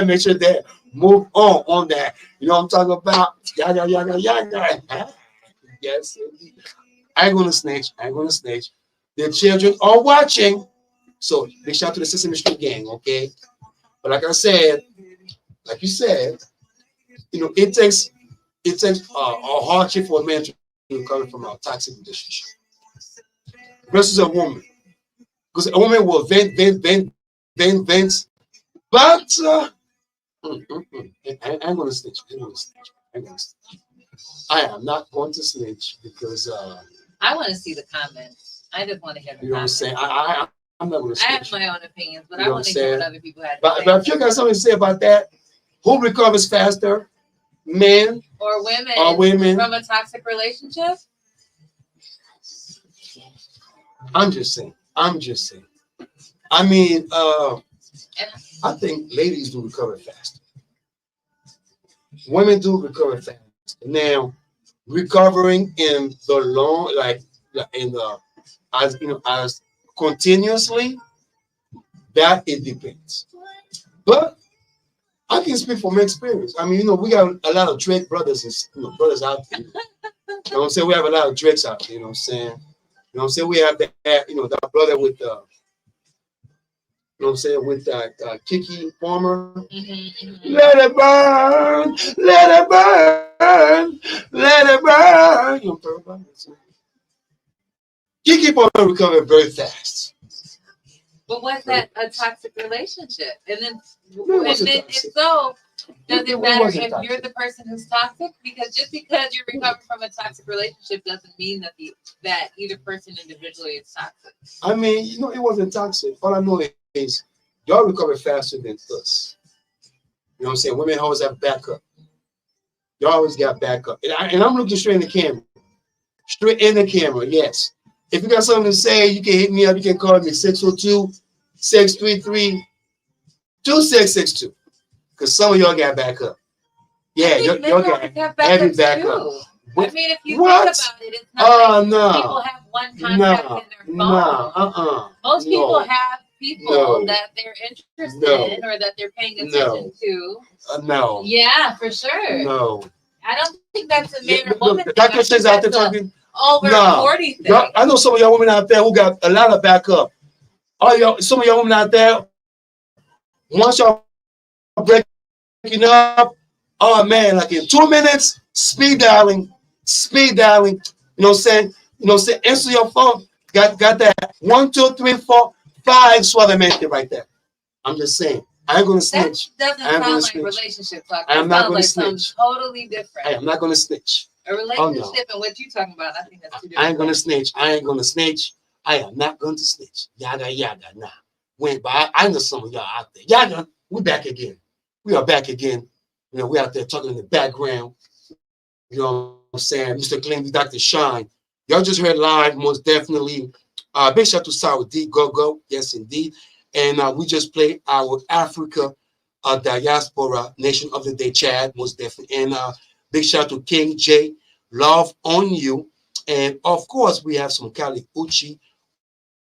makes sure they move on that. You know what I'm talking about? Yaggah. Yes. I ain't gonna snitch. The children are watching. So big shout out to the Sesame Street gang, okay? But like you said, you know, it takes a hardship for a man to recover from a toxic relationship versus a woman, because a woman will vent, but I'm gonna snitch. I am not going to snitch because I want to see the comments. I just want to hear the comments. You know what I'm saying? I'm not going to snitch. I have my own opinions, but I want to hear what other people have to say. But if you got something to say about that, who recovers faster? Men or women from a toxic relationship? I'm just saying. I mean, I think ladies do recover faster. Women do recover fast. Now, recovering in the long, as continuously, that it depends. But I can speak from experience. I mean, you know, we got a lot of Drake brothers and brothers out there. You know what I'm saying? We have a lot of Drakes out there. You know what I'm saying? You know what I'm saying? We have that that brother with you know what I'm saying, with Kiki Palmer. Mm-hmm. Let it burn, let it burn, let it burn. You know, Kiki Palmer recovered very fast. But was that a toxic relationship? And then if so, does it matter if you're the person who's toxic? Because just because you recover from a toxic relationship doesn't mean that either person individually is toxic. I mean, you know, it wasn't toxic. All I know is y'all recover faster than us. You know what I'm saying? Women always have backup. Y'all always got backup. And I'm looking straight in the camera. Straight in the camera, yes. If you got something to say, you can hit me up. You can call me 602-633-2662. Because some of y'all got backup. Yeah, y'all got heavy backup. I mean, if you think about it, it's not like people have one contact in their phone. Most people have people that they're interested in or that they're paying attention to. No. Yeah, for sure. No. I don't think that's a man or woman thing. Dr. Says out there talking. Over 40 thing. I know some of y'all women out there who got a lot of backup. Some of y'all women out there, once y'all breaking up, oh man, like in 2 minutes, speed dialing. You know what I'm saying? Answer your phone. Got that 1, 2, 3, 4, 5 suavemente right there. I'm just saying. I ain't gonna snitch. That doesn't sound like relationship talk. That I'm not gonna snitch. Something totally different. I am not gonna snitch. A relationship and what you talking about, I think that's two different. I ain't gonna snitch. I am not going to snitch. Yaggah, nah. But I know some of y'all out there. Yaggah, we back again. We are back again. You know, we out there talking in the background. You know what I'm saying? Mr. Clean, Dr. Shine. Y'all just heard live, most definitely. Big shout out to Sour D, go. Yes, indeed. And we just played our Africa Diaspora Nation of the Day, Chad, most definitely. And big shout out to King J, Love on You. And of course, we have some Kali Uchi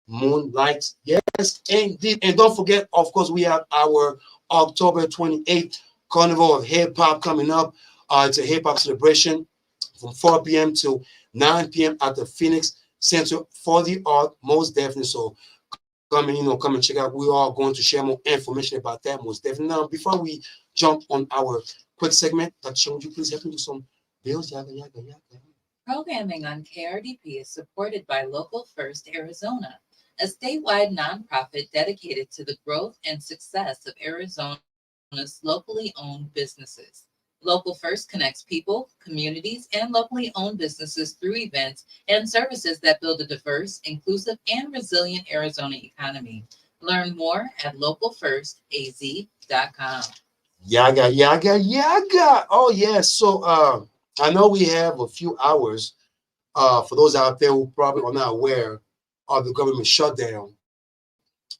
Moonlight. Yes, indeed. And don't forget, of course, we have our October 28th Carnival of Hip Hop coming up. It's a hip hop celebration from 4 p.m. to 9 p.m. at the Phoenix Center for the Art, most definitely. So come and come and check out. We are going to share more information about that, most definitely. Now, before we jump on our quick segment, Dr. Sean, would you please help me do some bills? Yaga, yaga, yaga. Programming on KRDP is supported by Local First Arizona, a statewide nonprofit dedicated to the growth and success of Arizona's locally owned businesses. Local First connects people, communities, and locally owned businesses through events and services that build a diverse, inclusive, and resilient Arizona economy. Learn more at localfirstaz.com. Yaga, yaga, yaga. Oh, yes. So I know we have a few hours for those out there who probably are not aware of the government shutdown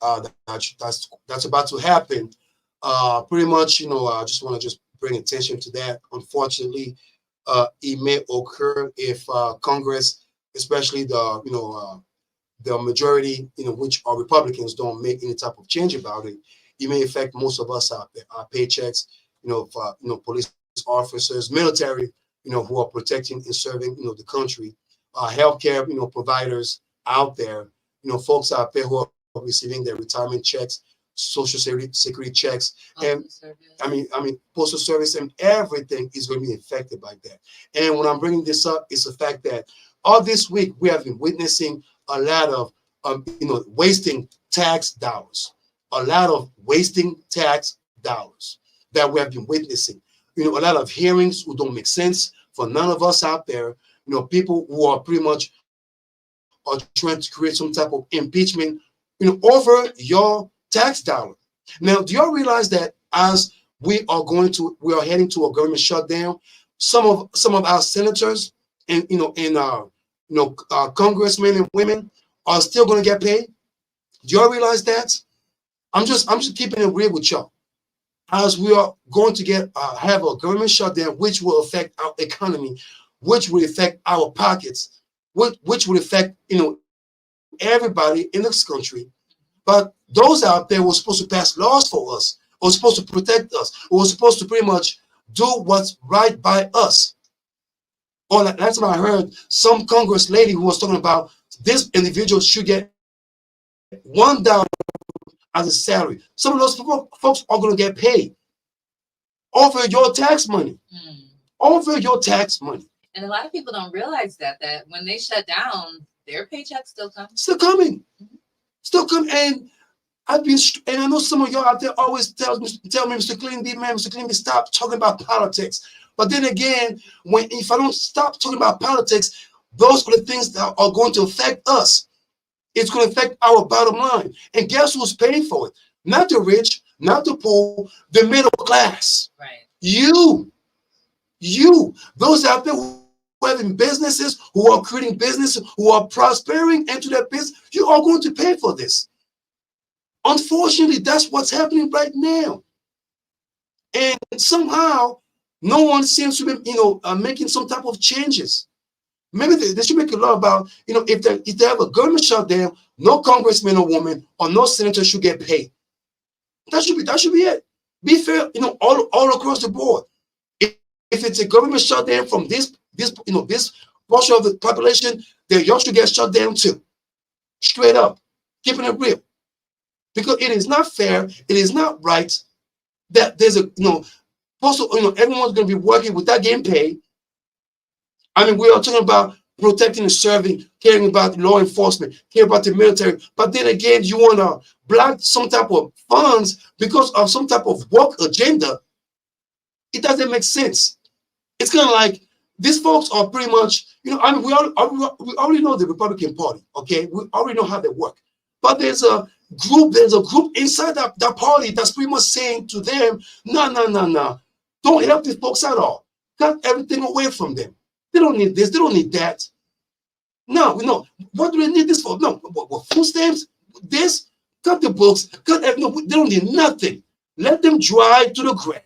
that's about to happen. Pretty much, I just want to just bring attention to that. Unfortunately, it may occur if Congress, especially the majority, which are Republicans, don't make any type of change about it. It may affect most of us out there, our paychecks, police officers, military, who are protecting and serving, the country, healthcare, providers out there, folks out there who are receiving their retirement checks, social security checks, and postal service, and everything is going to be affected by that. And when I'm bringing this up, it's the fact that all this week we have been witnessing a lot of wasting tax dollars, a lot of wasting tax dollars that we have been witnessing. A lot of hearings who don't make sense for none of us out there. People who are pretty much are trying to create some type of impeachment, over your tax dollar. Now, do y'all realize that as we are heading to a government shutdown, some of our senators and congressmen and women are still going to get paid? Do y'all realize that? I'm just keeping it real with y'all. As we are going to have a government shutdown, which will affect our economy, which will affect our pockets, which will affect everybody in this country. But those out there were supposed to pass laws for us, or supposed to protect us, or were supposed to pretty much do what's right by us. Or that's what I heard some Congress lady who was talking about this individual should get $1 as a salary. Some of those folks are going to get paid over your tax money. Over your tax money. And a lot of people don't realize that when they shut down, their paychecks still come. Still coming. Still coming. And I know some of y'all out there always tell me, Mr. Clean B, man, Mr. Clean B, stop talking about politics. But then again, if I don't stop talking about politics, those are the things that are going to affect us. It's going to affect our bottom line. And guess who's paying for it? Not the rich, not the poor, the middle class. Right. You, those out there who are having businesses, who are creating businesses, who are prospering into their business, you are going to pay for this. Unfortunately, that's what's happening right now. And somehow, no one seems to be, making some type of changes. Maybe they should make a law about, if they have a government shutdown, no congressman or woman or no senator should get paid. That should be it. Be fair, all across the board. If it's a government shutdown from this portion of the population, then y'all should get shut down too. Straight up, keeping it real. Because it is not fair, it is not right that there's everyone's going to be working without getting paid. I mean, we are talking about protecting and serving, caring about law enforcement, caring about the military. But then again, you want to block some type of funds because of some type of woke agenda. It doesn't make sense. It's kind of like these folks are pretty much, we already know the Republican Party, okay? We already know how they work. But there's a group inside that party that's pretty much saying to them, no. Don't help these folks at all. Cut everything away from them. They don't need this. They don't need that. No. What do they need this for? No. What food stamps? This? Cut the books. Cut everything. They don't need nothing. Let them dry to the ground.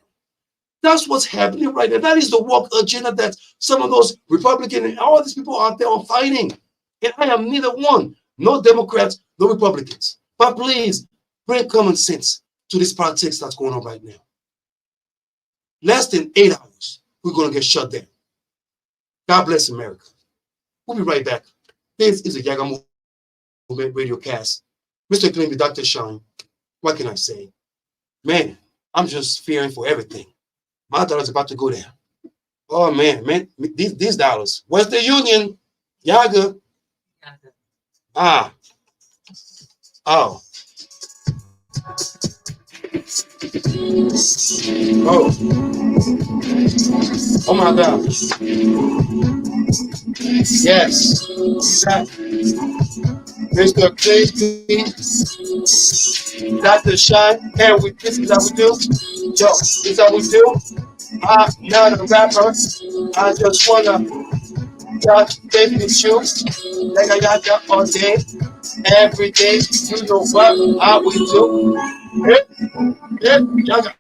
That's what's happening right now. That is the woke agenda that some of those Republicans and all these people out there are fighting. And I am neither one. No Democrats, no Republicans. But please, bring common sense to this politics that's going on right now. Less than 8 hours, we're going to get shut down. God bless America. We'll be right back. This is a Yaggah Movement Radiocast. Mr. Clean, Dr. Sean. What can I say? Man, I'm just fearing for everything. My dollar's about to go down. Oh, man, these dollars. Western Union, Yaggah. Ah. Oh. Oh. Oh, my God. Yes. Mr. Clean, Dr. Shine, and this is how we do. Yo, this is how we do. I'm not a rapper. I just wanna just take the shoes. Like I got that all day, every day. You know what? How we do. Yaggah.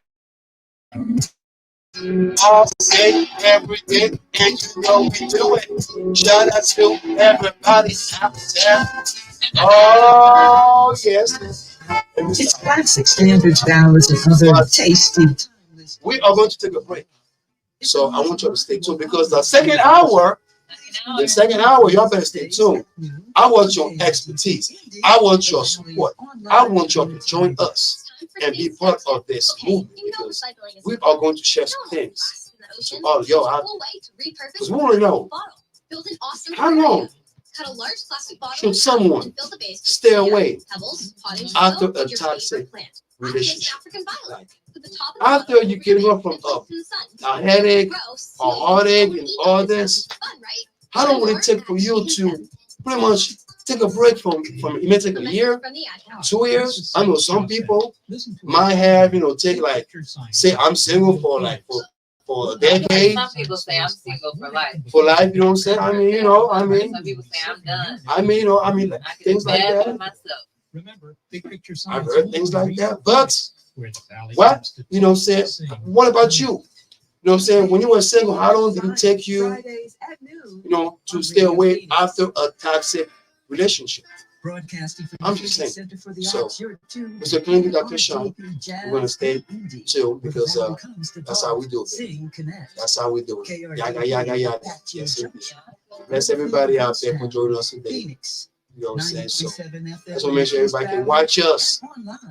All day, every day, and you know we do it. Shout out to everybody out there. Oh yes. It's classic standards, Dallas, and other tasty. We are going to take a break. So I want you to stay tuned because the second hour, y'all better stay tuned. I want your expertise. I want your support. I want you to join us and be part of this movement because we are going to share some things to all of y'all out there. Because we want to know how long should someone stay away after a toxic relationship? Like, after you get up from a headache, a heartache, and all this, how long will it take for you to pretty much take a break from it may take a year, 2 years? I know some people might have, take like, say I'm single for a decade. Some people say I'm single for life. For life, you know what I'm saying? Some people say I'm done. Things like that. Remember, big picture I've heard things like that, but what? What about you? You know what I'm saying? When you were single, how long did it take you, to stay away after a toxic relationship? I'm just saying. So, Mr. Clean, Dr. Sean, we're going to stay chill because that's how we do it. That's how we do it. Yaggah, yaggah, yaggah. Yes, indeed. Bless everybody out there for joining us today. You know what I'm saying? So, that's what make sure everybody can watch us.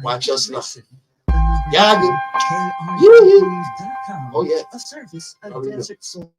Watch us live. Yaggah. Oh, yeah. A service of Oh, yeah. Desert Soul.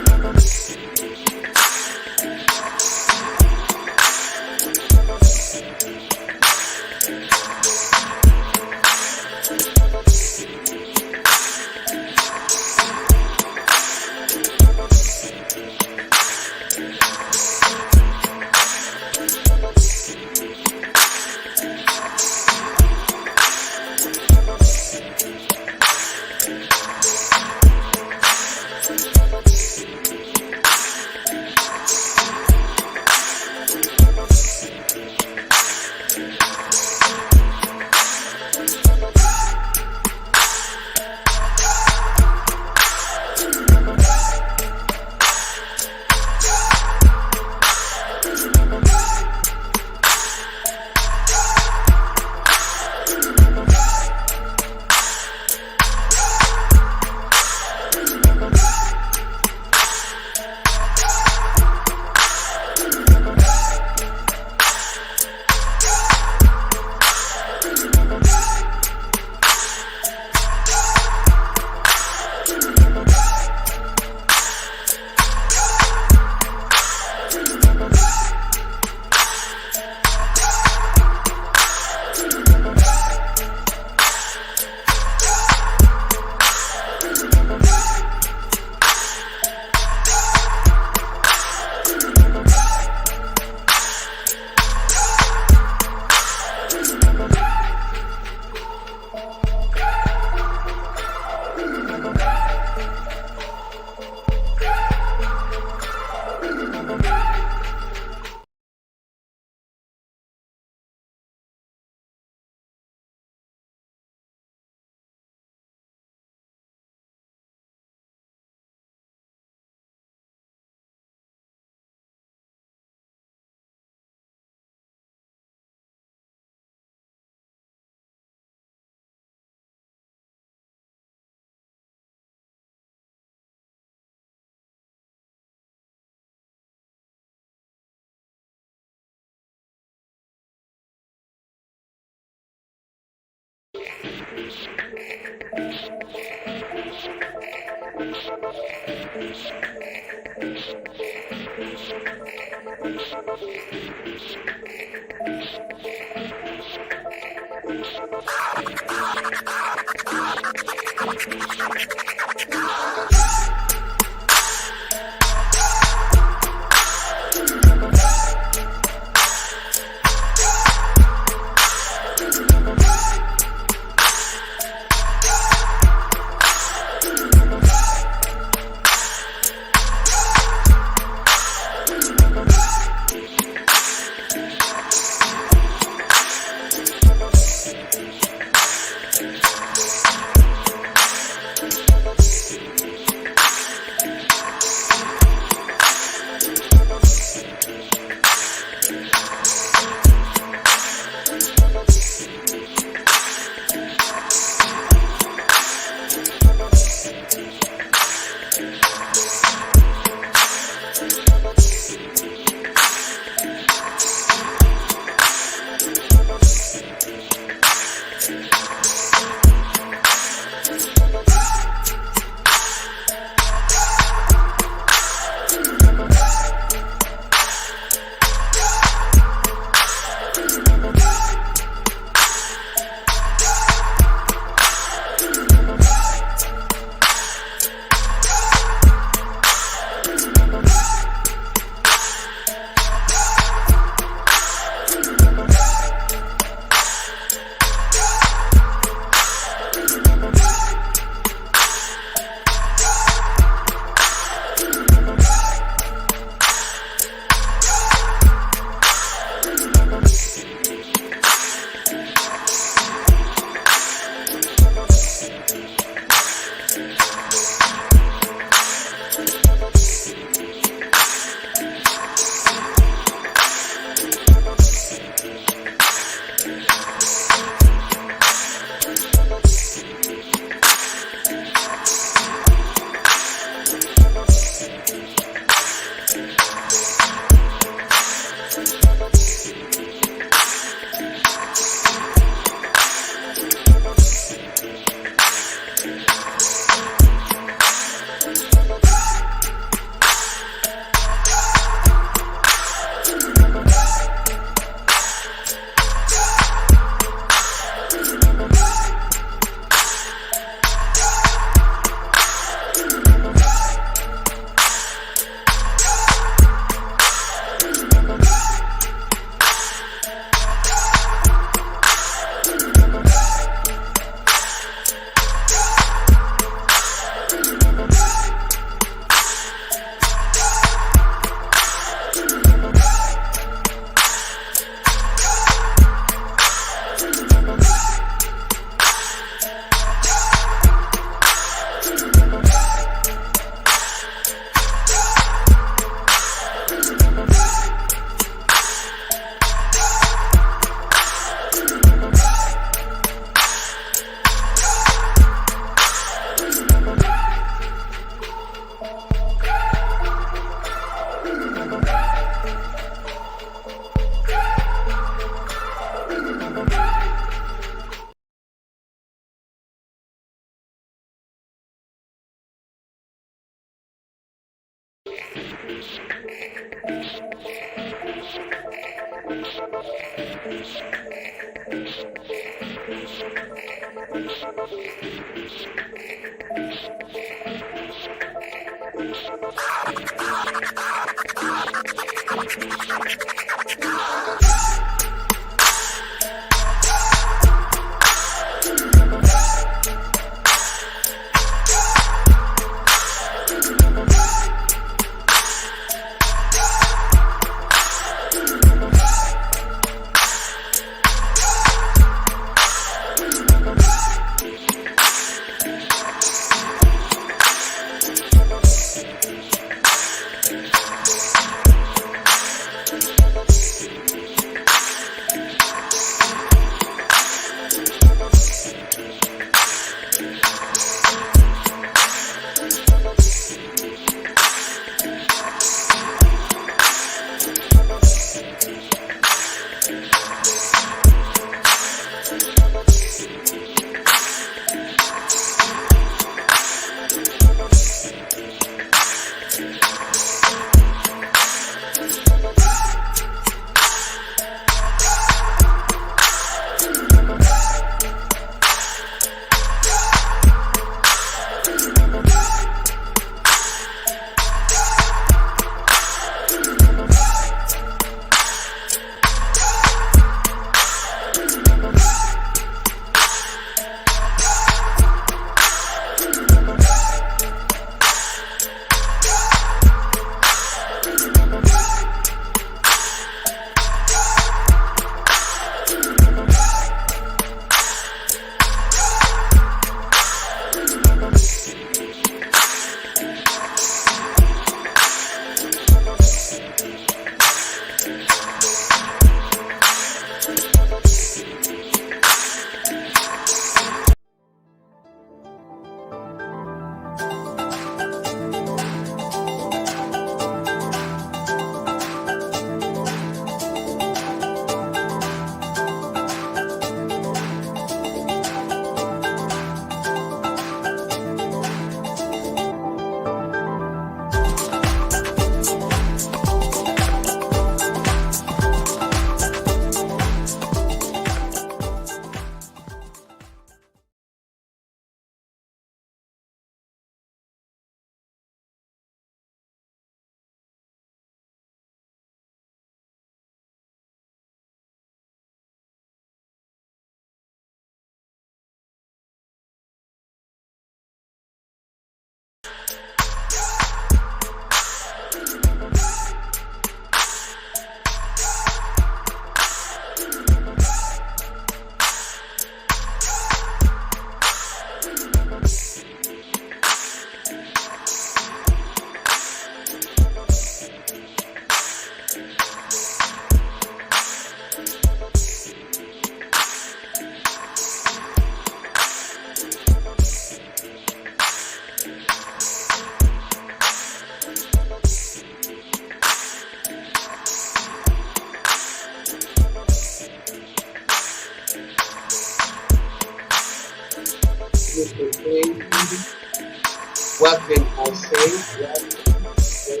What can I say? What can I say?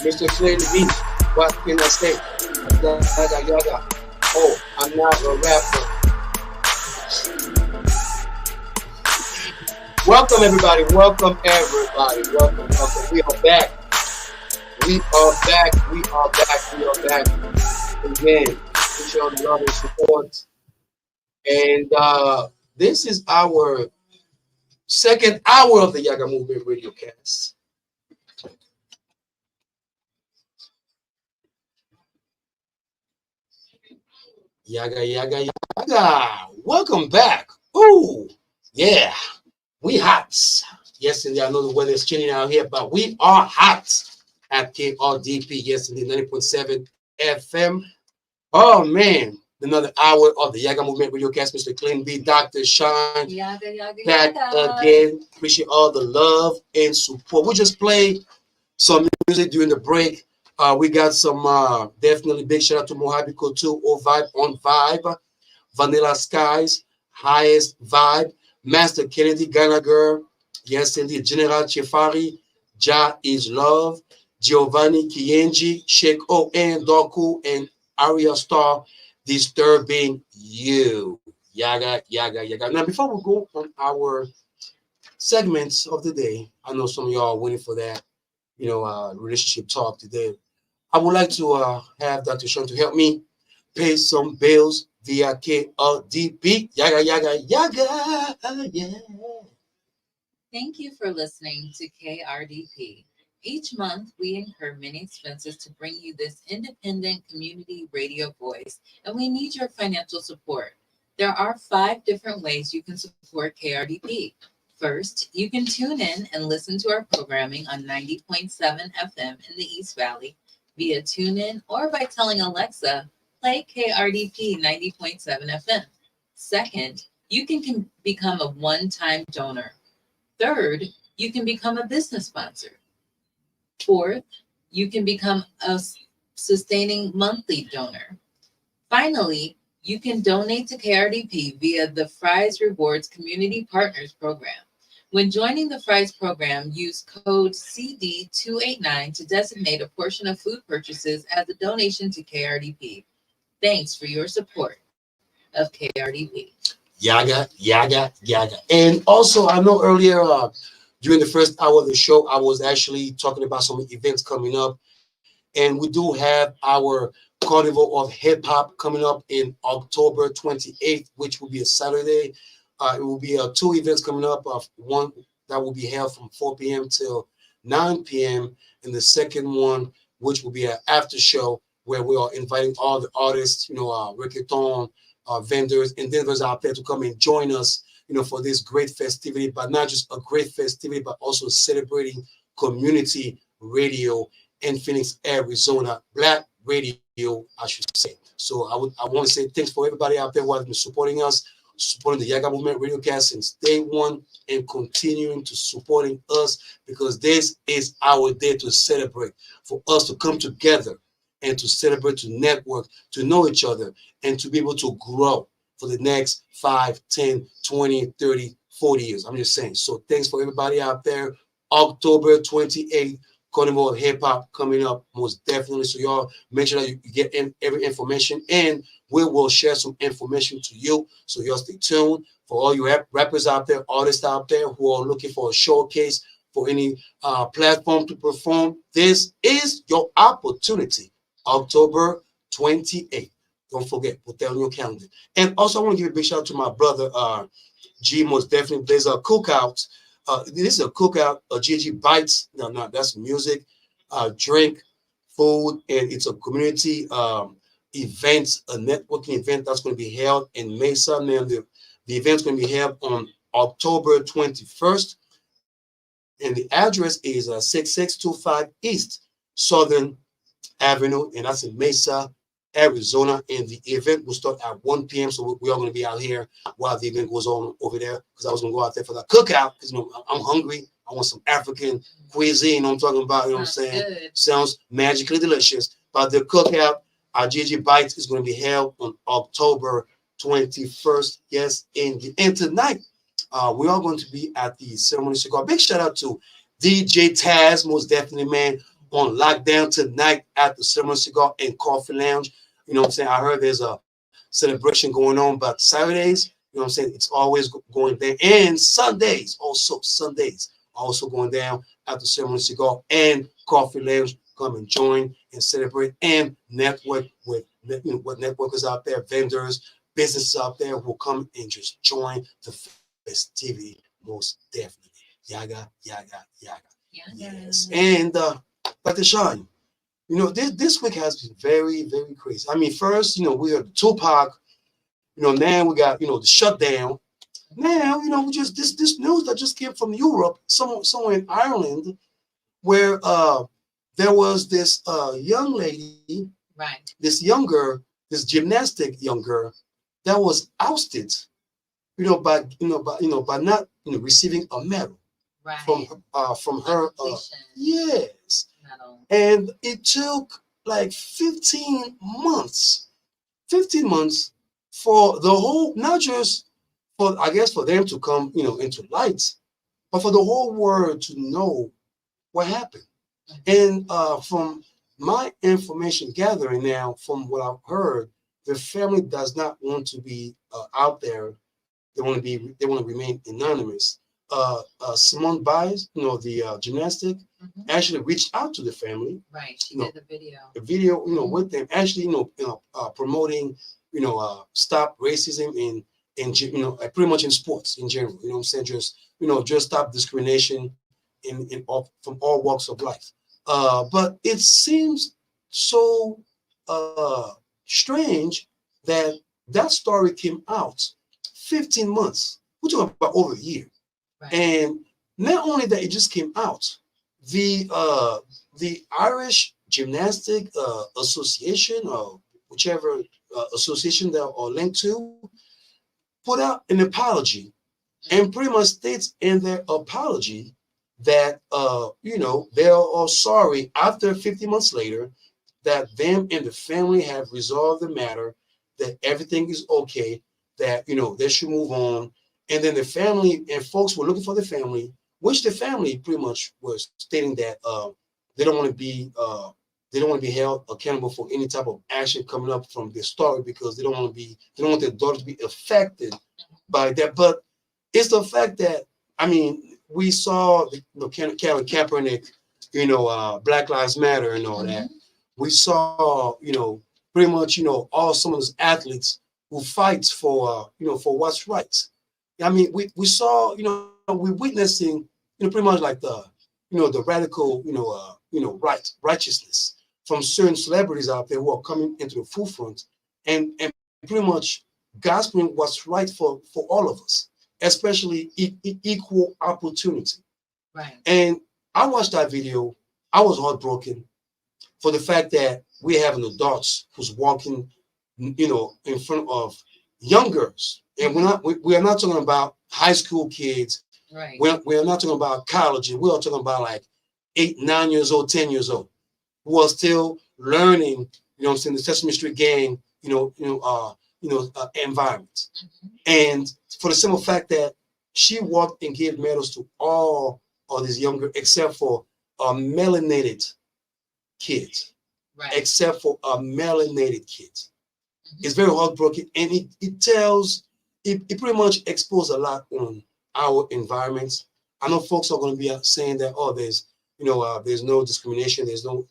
Mr. Clear the beat. What can I say? Yaggah. Oh, I'm not a rapper. Welcome everybody. Welcome everybody. Welcome. We are back. We are back. We are back. We are back again. We show the love and support. And this is our second hour of the Yaggah Movement Radiocast. Yaggah. Welcome back. Ooh, yeah. We hot. Yes, indeed. I know the weather is chilling out here, but we are hot at KRDP. Yes, indeed. 90.7 FM. Oh, man. Another hour of the Yaggah Movement Radiocast. Mr. Clean B, Dr. Sean. Back again. Appreciate all the love and support. We just played some music during the break We got some definitely big shout out to Mojave Couture, O Vibe on Vibe, Vanilla Skies, Highest Vibe, Master Kennedy Gallagher, yes indeed, General Chefari, Ja is Love, Giovanni Kienji, Sheikh O N Doku, and Aria Star, Disturbing You. Yaga, yaga, yaga. Now, before we go on our segments of the day, I know some of y'all are waiting for that, relationship talk today. I would like to have Dr. Sean to help me pay some bills via KLDP. Yaga, yaga, yaga. Yeah. Thank you for listening to KRDP. Each month, we incur many expenses to bring you this independent community radio voice, and we need your financial support. There are 5 different ways you can support KRDP. First, you can tune in and listen to our programming on 90.7 FM in the East Valley via TuneIn or by telling Alexa, play KRDP 90.7 FM. Second, you can become a one-time donor. Third, you can become a business sponsor. Fourth, you can become a sustaining monthly donor. Finally, you can donate to KRDP via the Fry's Rewards Community Partners Program. When joining the Fry's program, use code CD289 to designate a portion of food purchases as a donation to KRDP. Thanks for your support of KRDP. Yaga, yaga, yaga. And also, I know earlier during the first hour of the show, I was actually talking about some events coming up. And we do have our Carnival of Hip Hop coming up in October 28th, which will be a Saturday. It will be 2 events coming up. One that will be held from 4 p.m. till 9 p.m. And the second one, which will be an after show where we are inviting all the artists, reggaeton vendors and vendors out there to come and join us, for this great festivity, but not just a great festivity, but also celebrating community radio in Phoenix, Arizona, Black radio, I should say. So I want to say thanks for everybody out there who has been supporting us, supporting the Yaggah Movement Radiocast since day one, and continuing to supporting us, because this is our day to celebrate, for us to come together and to celebrate, to network, to know each other, and to be able to grow for the next 5, 10, 20, 30, 40 years. I'm just saying. So thanks for everybody out there. October 28th, Carnival of Hip Hop coming up, most definitely. So y'all make sure that you get every information, and we will share some information to you. So y'all stay tuned. For all you rappers out there, artists out there who are looking for a showcase, for any platform to perform, this is your opportunity. October 28th. Don't forget, put that on your calendar. And also, I want to give a big shout out to my brother, G. Most definitely, there's a cookout. This is a cookout, a GG Bites. No, that's music, drink, food, and it's a community event, a networking event that's going to be held in Mesa. Now, the event's going to be held on October 21st, and the address is 6625 East Southern Avenue, and that's in Mesa, Arizona. And the event will start at 1 p.m. So we are going to be out here while the event goes on over there, because I was going to go out there for the cookout, because I'm hungry. I want some African cuisine. I'm talking about, what I'm saying? Good. Sounds magically delicious. But the cookout, our GG Bites, is going to be held on October 21st. Yes, indeed. And tonight, we are going to be at the Ceremony Cigar. Big shout out to DJ Taz, most definitely, man, on lockdown tonight at the Ceremony Cigar and Coffee Lounge. You know what I'm saying? I heard there's a celebration going on, but Saturdays, what I'm saying, it's always going down. And Sundays also going down at the Ceremony Cigar and Coffee Lounge. Come and join and celebrate and network with what networkers out there, vendors, businesses out there who will come and just join the festivity, most definitely. Yaga, yaga, yaga. Yes. And Dr. Sean, this week has been very, very crazy. I mean, first, we heard Tupac, now we got, the shutdown. Now, we just this news that just came from Europe, somewhere in Ireland, where there was this young lady, Right. this gymnastic young girl that was ousted, by not receiving a medal. Right. From her Completion. yes. And it took like 15 months. 15 months for the whole, not just for, I guess, for them to come, into light, but for the whole world to know what happened. And from my information gathering now, from what I've heard, the family does not want to be out there. They want to remain anonymous. Simone Biles, the gymnastic, actually reached out to the family. Right, she did the video. The video, with them actually, promoting, stop racism pretty much in sports in general. You know what I'm saying? Just stop discrimination from all walks of life. But it seems so strange that story came out 15 months. We're talking about over a year. Right. And not only that, it just came out. The Irish Gymnastic Association, or whichever association that are linked to, put out an apology and pretty much states in their apology that they are sorry after 50 months later that them and the family have resolved the matter, that everything is okay, that they should move on. And then the family and folks were looking for the family, which the family pretty much was stating that they don't want to be held accountable for any type of action coming up from this story, because they don't want their daughter to be affected by that. But it's the fact that, we saw Colin Kaepernick, Black Lives Matter and all that. We saw, pretty much, all some of those athletes who fight for what's right. We saw, we're witnessing, pretty much like the radical, righteousness from certain celebrities out there who are coming into the forefront and pretty much gospeling what's right for all of us, especially equal opportunity. Right. And I watched that video. I was heartbroken for the fact that we're having adults who's walking, in front of young girls. And we are not talking about high school kids. Right. We are not talking about college. We are talking about like 8, 9 years old, 10 years old, who are still learning, the Sesame Street gang, environment. And for the simple fact that she walked and gave medals to all of these younger, except for melanated kids. Right. Except for melanated kids. It's very heartbroken, and it pretty much exposes a lot on our environments. I know folks are going to be saying that, there's no discrimination, there's no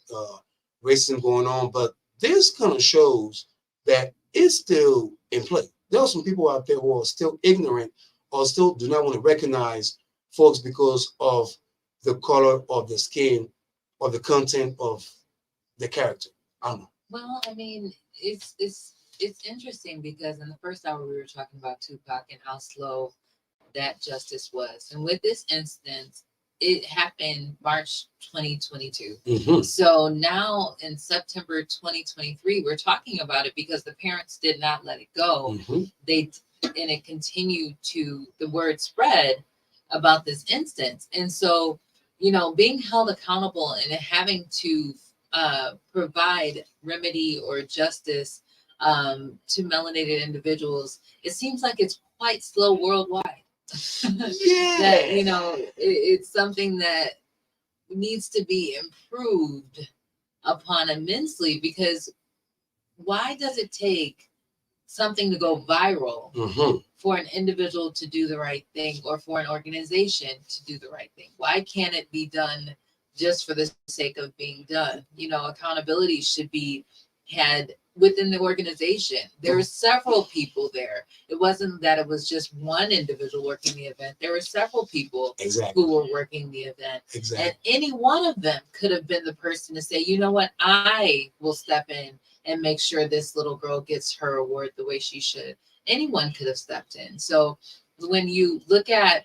racism going on, but this kind of shows that it's still in play. There are some people out there who are still ignorant or still do not want to recognize folks because of the color of the skin or the content of the character. I don't know. Well, it's interesting because in the first hour we were talking about Tupac and how slow that justice was. And with this instance, it happened March 2022. So now in September 2023, we're talking about it because the parents did not let it go. And it continued the word spread about this instance. And so, being held accountable and having to provide remedy or justice to melanated individuals, it seems like it's quite slow worldwide. Yeah. That it's something that needs to be improved upon immensely, because why does it take something to go viral for an individual to do the right thing or for an organization to do the right thing? Why can't it be done just for the sake of being done? Accountability should be had within the organization. There were several people there. It wasn't that it was just one individual working the event. There were several people who were working the event. And any one of them could have been the person to say, you know what, I will step in and make sure this little girl gets her award the way she should. Anyone could have stepped in. So when you look at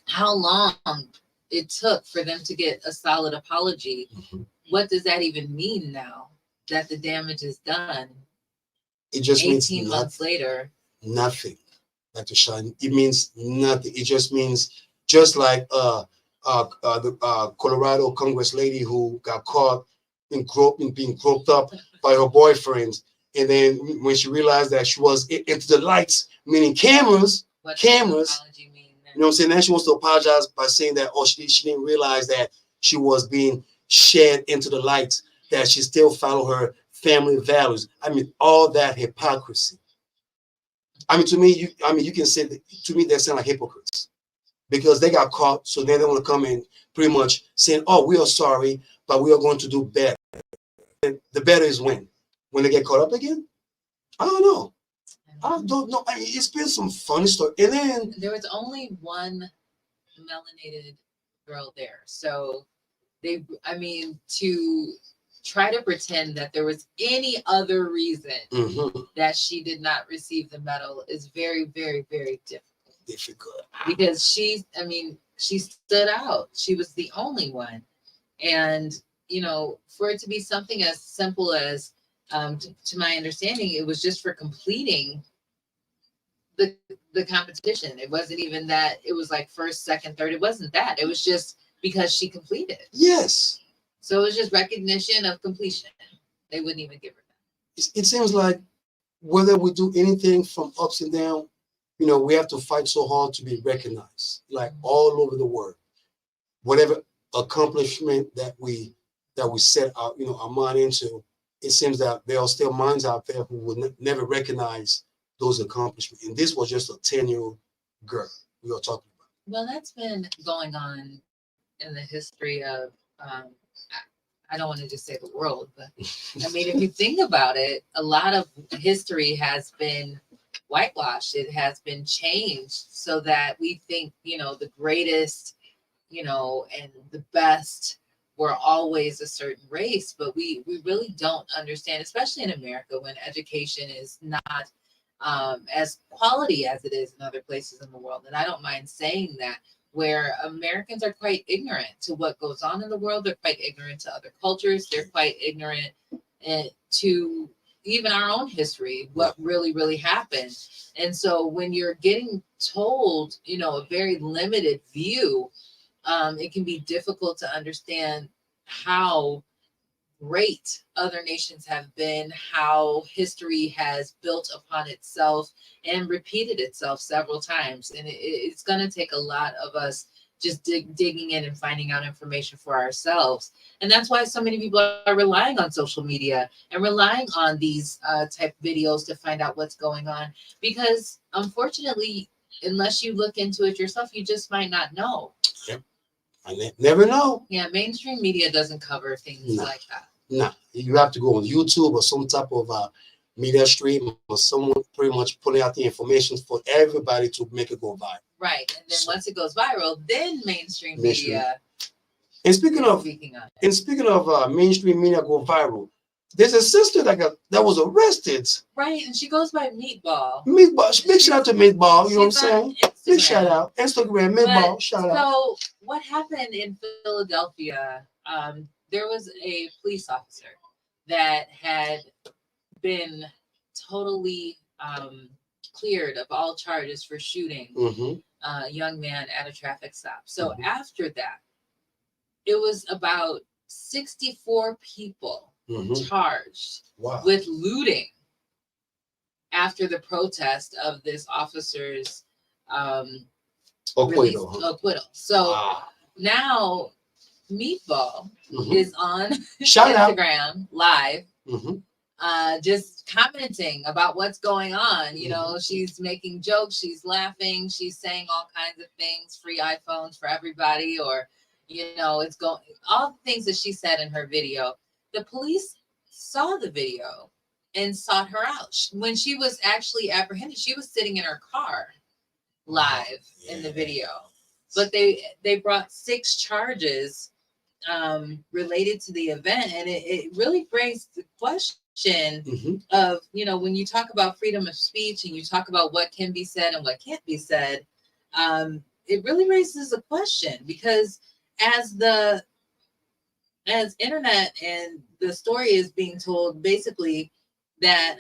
how long it took for them to get a solid apology, what does that even mean now that the damage is done? It just 18 months later. Nothing. Dr. Sean, it means nothing. It just means, just like the Colorado Congress lady who got caught in being groped up by her boyfriend, and then when she realized that she was into the lights, meaning cameras. You know what I'm saying? Then she wants to apologize by saying that, oh, she didn't realize that she was being shed into the light, that she still follow her family values. I mean, all that hypocrisy. I mean, to me, you can say that, to me, they sound like hypocrites because they got caught, so then they want to come in pretty much saying, oh, we are sorry, but we are going to do better. And the better is when they get caught up again. I don't know. I don't know. I mean, it's been some funny story. And then there was only one melanated girl there. So to try to pretend that there was any other reason that she did not receive the medal is very, very, very difficult. Because she stood out. She was the only one. And, for it to be something as simple as, to my understanding, it was just for completing the competition. It wasn't even that it was like first, second, third. It wasn't that. It was just because she completed. Yes. So it was just recognition of completion. They wouldn't even give her that. It seems like whether we do anything from ups and down, we have to fight so hard to be recognized, like all over the world. Whatever accomplishment that we set out, our mind into, it seems that there are still minds out there who will never recognize those accomplishments. And this was just a 10-year-old girl we are talking about. Well, that's been going on in the history of, I don't want to just say the world, but I mean, if you think about it, a lot of history has been whitewashed. It has been changed so that we think, the greatest, and the best were always a certain race, but we really don't understand, especially in America, when education is not as quality as it is in other places in the world. And I don't mind saying that, where Americans are quite ignorant to what goes on in the world. They're quite ignorant to other cultures. They're quite ignorant to even our own history, what really, really happened. And so when you're getting told, a very limited view, it can be difficult to understand how great other nations have been, how history has built upon itself and repeated itself several times. And it's going to take a lot of us just digging in and finding out information for ourselves. And that's why so many people are relying on social media and relying on these type videos to find out what's going on. Because unfortunately, unless you look into it yourself, you just might not know. Yep. I never know. Yeah, mainstream media doesn't cover things like that. No, you have to go on YouTube or some type of media stream or someone pretty much putting out the information for everybody to make it go viral. Right, and then once it goes viral, then mainstream media. And speaking of mainstream media go viral, there's a sister that was arrested. Right, and she goes by Meatball. Big shout out to Meatball. You know what I'm saying? Big shout out. Instagram, Meatball. Shout out. So what happened in Philadelphia? There was a police officer that had been totally cleared of all charges for shooting a young man at a traffic stop. So after that, it was about 64 people charged with looting after the protest of this officer's acquittal. So now Meatball is on Instagram live, just commenting about what's going on. She's making jokes, she's laughing, she's saying all kinds of things, free iPhones for everybody, or it's going, all the things that she said in her video. The police saw the video and sought her out. When she was actually apprehended, she was sitting in her car live in the video. But they brought 6 charges related to the event, and it really brings the question of, when you talk about freedom of speech and you talk about what can be said and what can't be said, it really raises a question, because as internet and the story is being told, basically that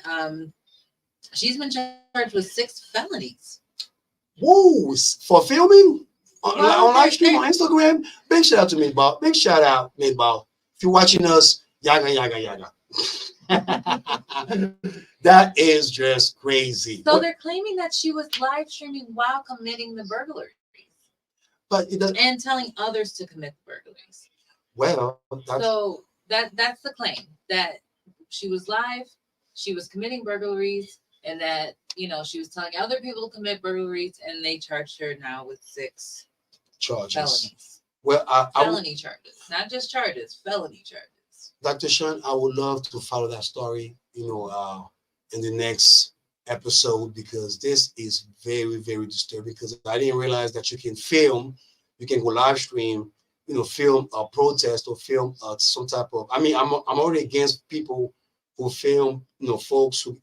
she's been charged with 6 felonies. Whoa, for filming? on live stream on Instagram. Big shout out to Meatball. Big shout out, Meatball. If you're watching us, Yaggah. That is just crazy. So they're claiming that she was live streaming while committing the burglaries. But it doesn't, and telling others to commit burglaries. Well, so that's the claim, that she was live, she was committing burglaries, and that she was telling other people to commit burglaries, and they charged her now with 6 charges. Felonies. Well, felony charges, not just charges, felony charges. Dr. Sean, I would love to follow that story, in the next episode, because this is very, very disturbing, because I didn't realize that you can go live stream, film a protest or film some type of, I'm already against people who film, folks who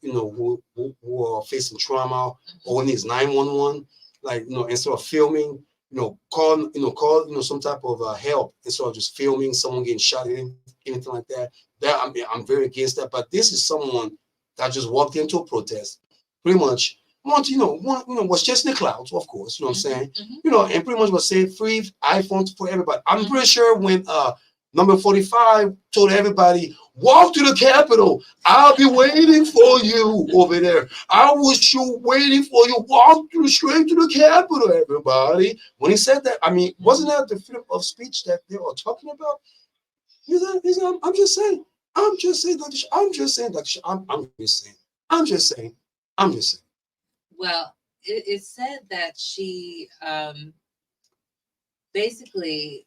are facing trauma, or when it's 911, like, instead of filming, call some type of help, instead of just filming someone getting shot, anything like that. I'm very against that. But this is someone that just walked into a protest, pretty much was chasing the clouds, of course, what I'm saying, and pretty much was saying free iPhones for everybody. I'm pretty sure when number 45 told everybody, walk to the Capitol, I'll be waiting for you over there. I was waiting for you, walk straight to the Capitol, everybody. When he said that, wasn't that the freedom of speech that they were talking about? I'm just saying, Well, it said that she basically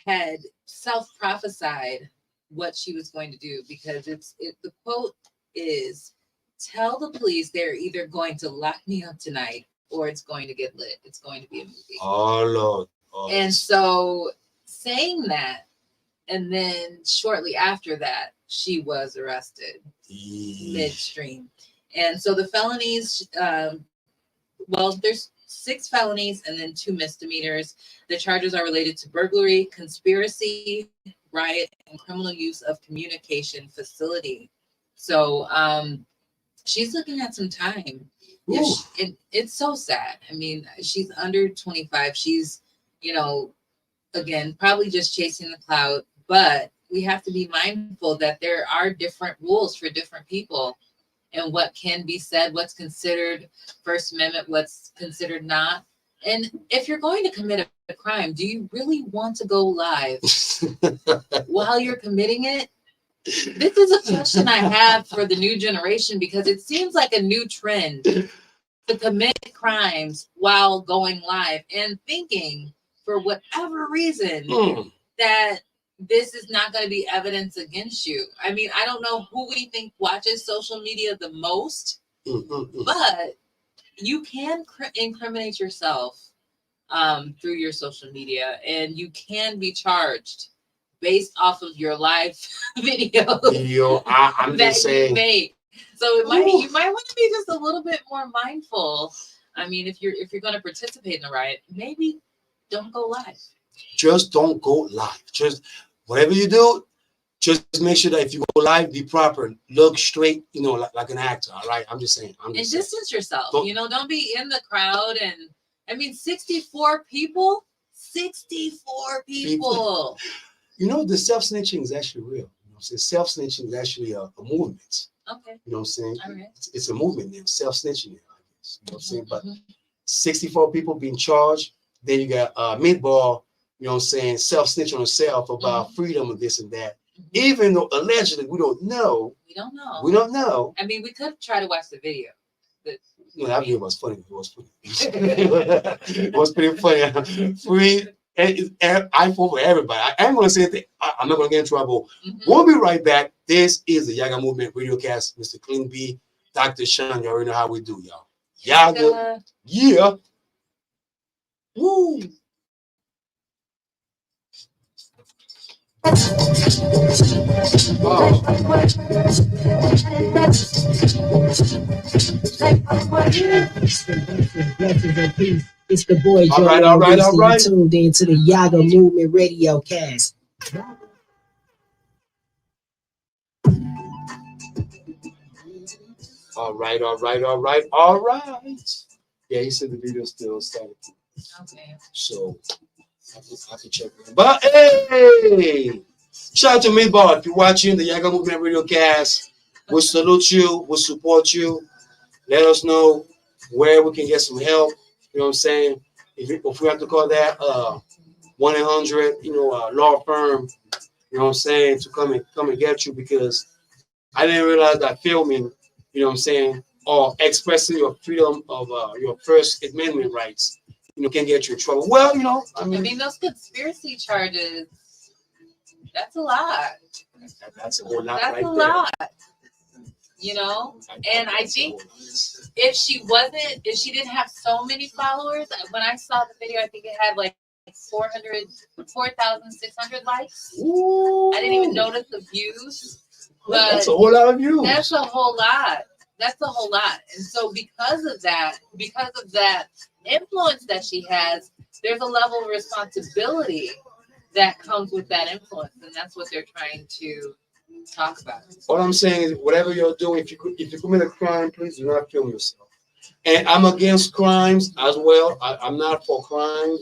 had self-prophesied what she was going to do, because the quote is, tell the police they're either going to lock me up tonight or it's going to get lit. It's going to be a movie. Oh, Lord. Oh. And so saying that, and then shortly after that, she was arrested midstream. And so the felonies, there's 6 felonies and then 2 misdemeanors. The charges are related to burglary, conspiracy, riot, and criminal use of communication facility. So she's looking at some time. It's so sad. She's under 25. She's, again, probably just chasing the cloud. But we have to be mindful that there are different rules for different people, and what can be said, what's considered First Amendment, what's considered not. And if you're going to commit a crime, do you really want to go live while you're committing it? This is a question I have for the new generation, because it seems like a new trend to commit crimes while going live, and thinking, for whatever reason, that this is not going to be evidence against you. I don't know who we think watches social media the most, but you can incriminate yourself through your social media, and you can be charged based off of your live video. I'm just saying. You make. So you might want to be just a little bit more mindful. If you're going to participate in the riot, maybe don't go live. Just don't go live. Just whatever you do, just make sure that if you go live, be proper, look straight, like an actor. All right, I'm just saying. And distance yourself. Don't be in the crowd. And 64 people. 64 people. The self-snitching is actually real. Self-snitching is actually a movement. Okay. You know what I'm saying? All right. It's a movement now. Self-snitching, I guess. You know what I'm saying? But 64 people being charged. Then you got Meatball, self-snitch on herself about freedom and this and that. Even though allegedly we don't know. We don't know. We could try to watch the video. That video was funny. It was funny. It was pretty funny. Free iPhone for everybody. I am going to say it. I'm not going to get in trouble. We'll be right back. This is the Yaggah Movement Radiocast. Mr. Clean B, Dr. Sean. You already know how we do, y'all. Yaggah. Yeah. Woo. It's the boy Joe. All right. Tuned into the Yaggah Movement Radiocast. All right. Yeah, he said the video still started. Okay. So I can check with him. But hey, shout out to Meatball. If you're watching the Yaggah Movement Radio Cast, we'll salute you, we'll support you. Let us know where we can get some help. You know what I'm saying? If we have to call that 1-800, law firm, you know what I'm saying, to come and get you, because I didn't realize that filming, you know what I'm saying, or expressing your freedom of your First Amendment rights, can get you in trouble. Well, I mean those conspiracy charges, that's a lot. That's a whole lot. That's right a there. lot. And I think if she didn't have so many followers, when I saw the video, I think it had like 4,600 likes. Ooh. I didn't even notice the views. But that's a whole lot of views. That's a whole lot. That's a whole lot. And so because of that influence that she has, there's a level of responsibility that comes with that influence. And that's what they're trying to talk about. All I'm saying is, whatever you're doing, if you commit a crime, please do not film yourself. And I'm against crimes as well. I'm not for crime.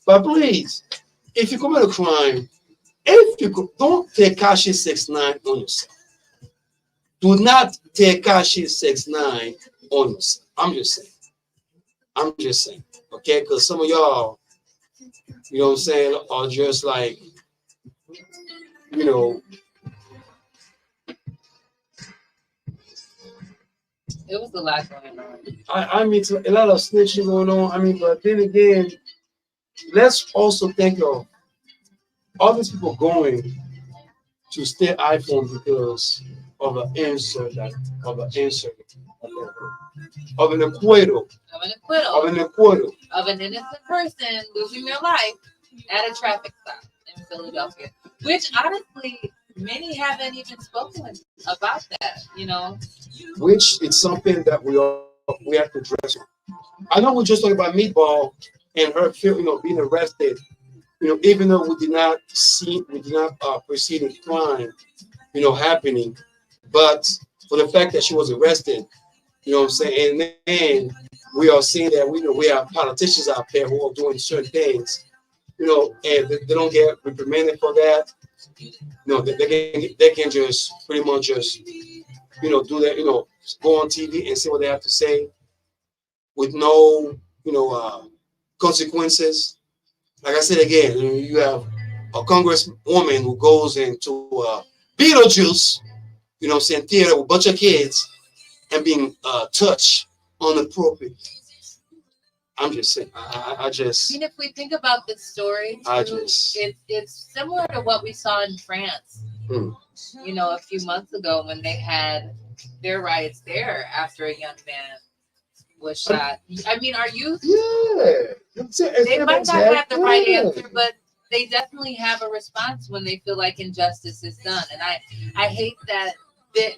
But please, if you commit a crime, don't take Kashi 6ix9ine on yourself. Do not take Kashi 6ix9ine on yourself. I'm just saying. Okay? Because some of y'all, you know what I'm saying, are just like, It was a lot going on. I mean, a lot of snitching going on. But then again, let's also think of all these people going to steal iPhone because of an insert, of an acquittal, of an innocent person losing their life at a traffic stop in Philadelphia. Which honestly, many haven't even spoken about that. Which is something that we have to address. I know we're just talking about Meatball and her, being arrested. Even though we did not perceive a crime, happening, but for the fact that she was arrested, you know what I'm saying, and then we are seeing that we have politicians out there who are doing certain things, and they don't get reprimanded for that. They can just pretty much just do that, go on TV and see what they have to say with no consequences. Like I said again, you have a congresswoman who goes into Beetlejuice, theater with a bunch of kids and being touched inappropriately. I'm just saying. I mean, if we think about this story, it's similar to what we saw in France. A few months ago when they had their riots there after a young man was shot. I mean, our youth, they might not have the right answer, but they definitely have a response when they feel like injustice is done. And I hate that the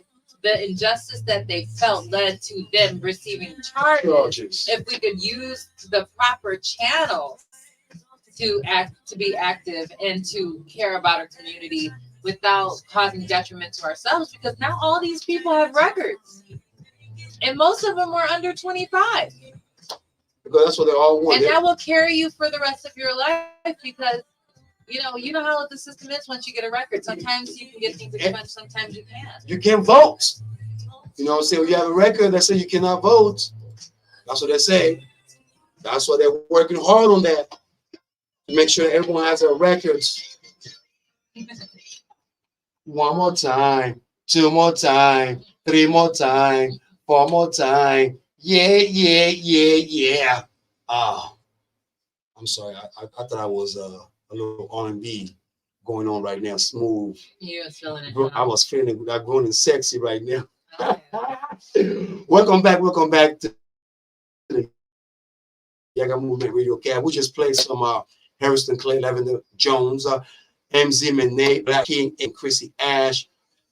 injustice that they felt led to them receiving charges. If we could use the proper channels to be active and to care about our community without causing detriment to ourselves, because now all these people have records. And most of them are under 25. Because that's what they all want. And that will carry you for the rest of your life, because you know how the system is once you get a record. Sometimes you can get things expunged, sometimes you can't. You can't vote. You know what I'm saying? When you have a record that says you cannot vote, that's what they say. That's why they're working hard on that. To make sure everyone has their records. One more time, two more time, three more time, four more time. Yeah. I'm sorry. I thought I was a little R&B going on right now, smooth. You was feeling it. I was feeling like going and sexy right now. Welcome back to the Yaggah Movement Radio Cast. We just played some Harrison Clay, Lavender Jones, MZ Monet, Black King, and Chrissy Ash.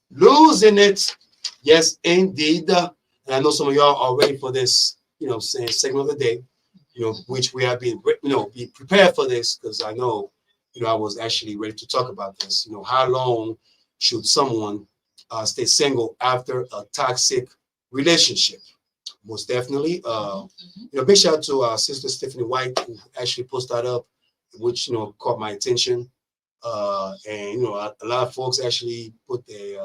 Losing it. Yes, indeed. And I know some of y'all are ready for this, segment of the day, which we have been, be prepared for this, because I know, I was actually ready to talk about this. How long should someone stay single after a toxic relationship? most definitely. Big shout out to our sister Stephanie White, who actually posted that up, which caught my attention. And a lot of folks actually put the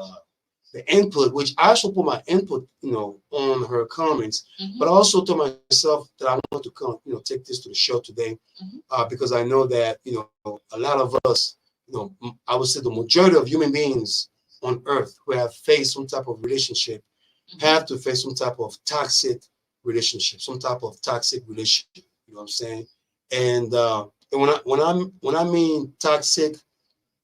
input, which I also put my input, on her comments. But I also told myself that I want to come, take this to the show today, because I know that a lot of us, I would say the majority of human beings on Earth who have faced some type of relationship have to face some type of toxic relationship, some type of toxic relationship. You know what I'm saying? And when I mean toxic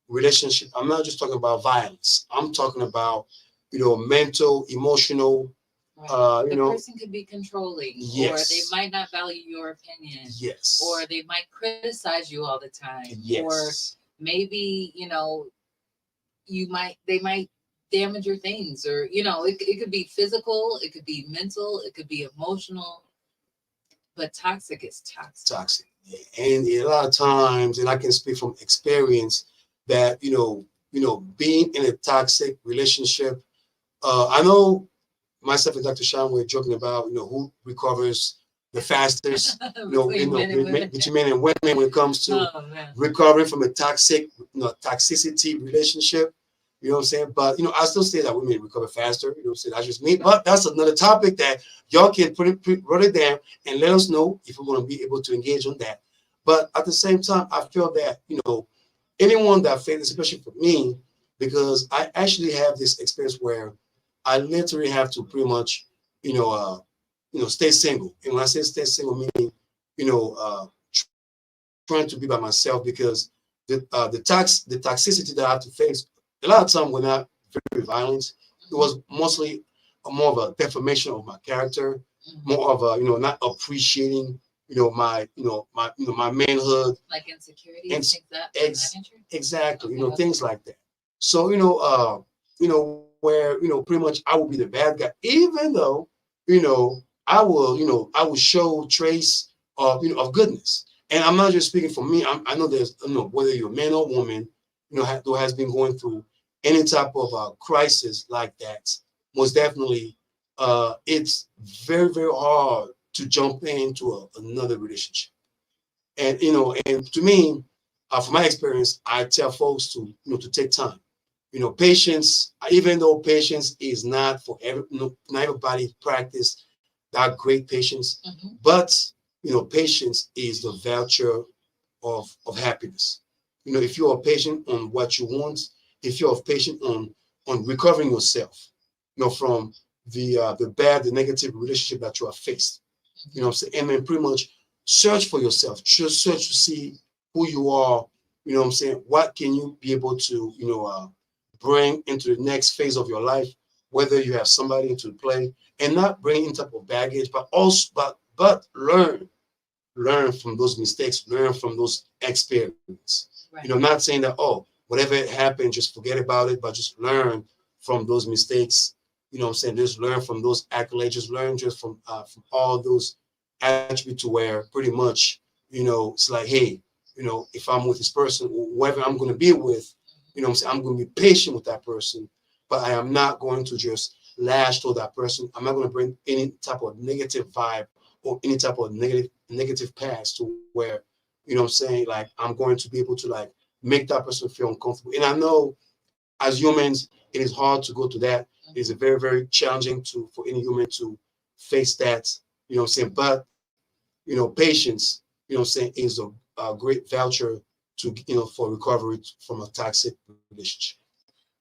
relationship, I'm not just talking about violence. I'm talking about mental, emotional. Right. The person could be controlling, yes, or they might not value your opinion, yes, or they might criticize you all the time, yes, or maybe they might damage your things, or it could be physical, it could be mental, it could be emotional, but toxic is toxic. Toxic, and a lot of times, and I can speak from experience that being in a toxic relationship. I know myself and Dr. Sean were joking about who recovers the fastest, between men and women when it comes to recovering from a toxic, toxicity relationship. You know what I'm saying? But I still say that women recover faster. You know what I'm saying? That's just me. But that's another topic that y'all can write it down and let us know if we're going to be able to engage on that. But at the same time, I feel that anyone that fails, especially for me, because I actually have this experience where I literally have to pretty much, stay single. And when I say stay single, meaning, trying to be by myself, because the toxicity that I have to face, a lot of time we're not very violent. It was mostly more of a defamation of my character, more of a, not appreciating, my manhood, like insecurity, and exactly, things like that. So, where pretty much I will be the bad guy, even though I will show trace of goodness. And I'm not just speaking for me. I know there's whether you're a man or woman, who has been going through any type of crisis like that. Most definitely, it's very, very hard to jump into another relationship. And and to me, from my experience, I tell folks to to take time. Patience, even though patience is not for not everybody practice that great patience, but patience is the voucher of happiness. If you are patient on what you want, if you are patient on recovering yourself, from the bad, the negative relationship that you have faced, what I'm saying, and then pretty much search for yourself, just search to see who you are, what I'm saying, what can you be able to, bring into the next phase of your life, whether you have somebody into play, and not bring any type of baggage, but also, but learn from those mistakes, learn from those experiences. Right. Not saying that, oh, whatever happened, just forget about it, but just learn from those mistakes. What I'm saying, just learn from those accolades, just learn just from all those attributes, to where pretty much, it's like, hey, if I'm with this person, whoever I'm going to be with, what I'm saying, I'm going to be patient with that person, but I am not going to just lash toward that person. I'm not going to bring any type of negative vibe or any type of negative past to where, what I'm saying, like, I'm going to be able to like make that person feel uncomfortable. And I know as humans, it is hard to go to that. It is very, very challenging for any human to face that, what I'm saying, but patience, what I'm saying, is a great voucher to, for recovery from a toxic relationship.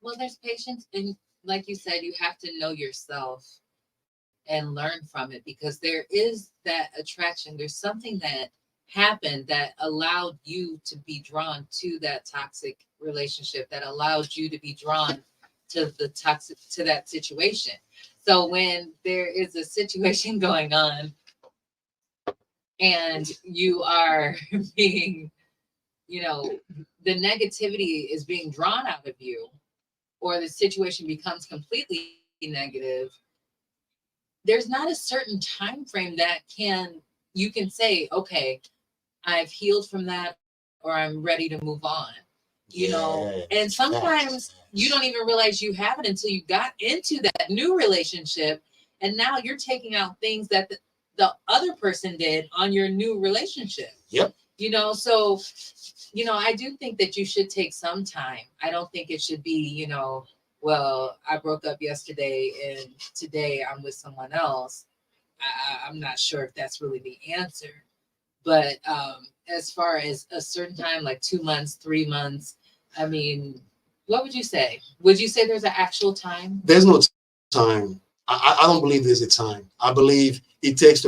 Well, there's patience, and like you said, you have to know yourself and learn from it, because there is that attraction. There's something that happened that allowed you to be drawn to that toxic relationship, that allowed you to be drawn to that situation. So when there is a situation going on and you are being, the negativity is being drawn out of you, or the situation becomes completely negative, there's not a certain time frame that you can say, okay, I've healed from that, or I'm ready to move on. And sometimes you don't even realize you have it until you got into that new relationship, and now you're taking out things that the other person did on your new relationship. Yep. You know, so, you know, I do think that you should take some time. I don't think it should be, you know, well, I broke up yesterday and today I'm with someone else. I'm not sure if that's really the answer. But as far as a certain time, like 2 months, 3 months, I mean, what would you say? Would you say there's an actual time? There's no time. I don't believe there's a time. I believe it takes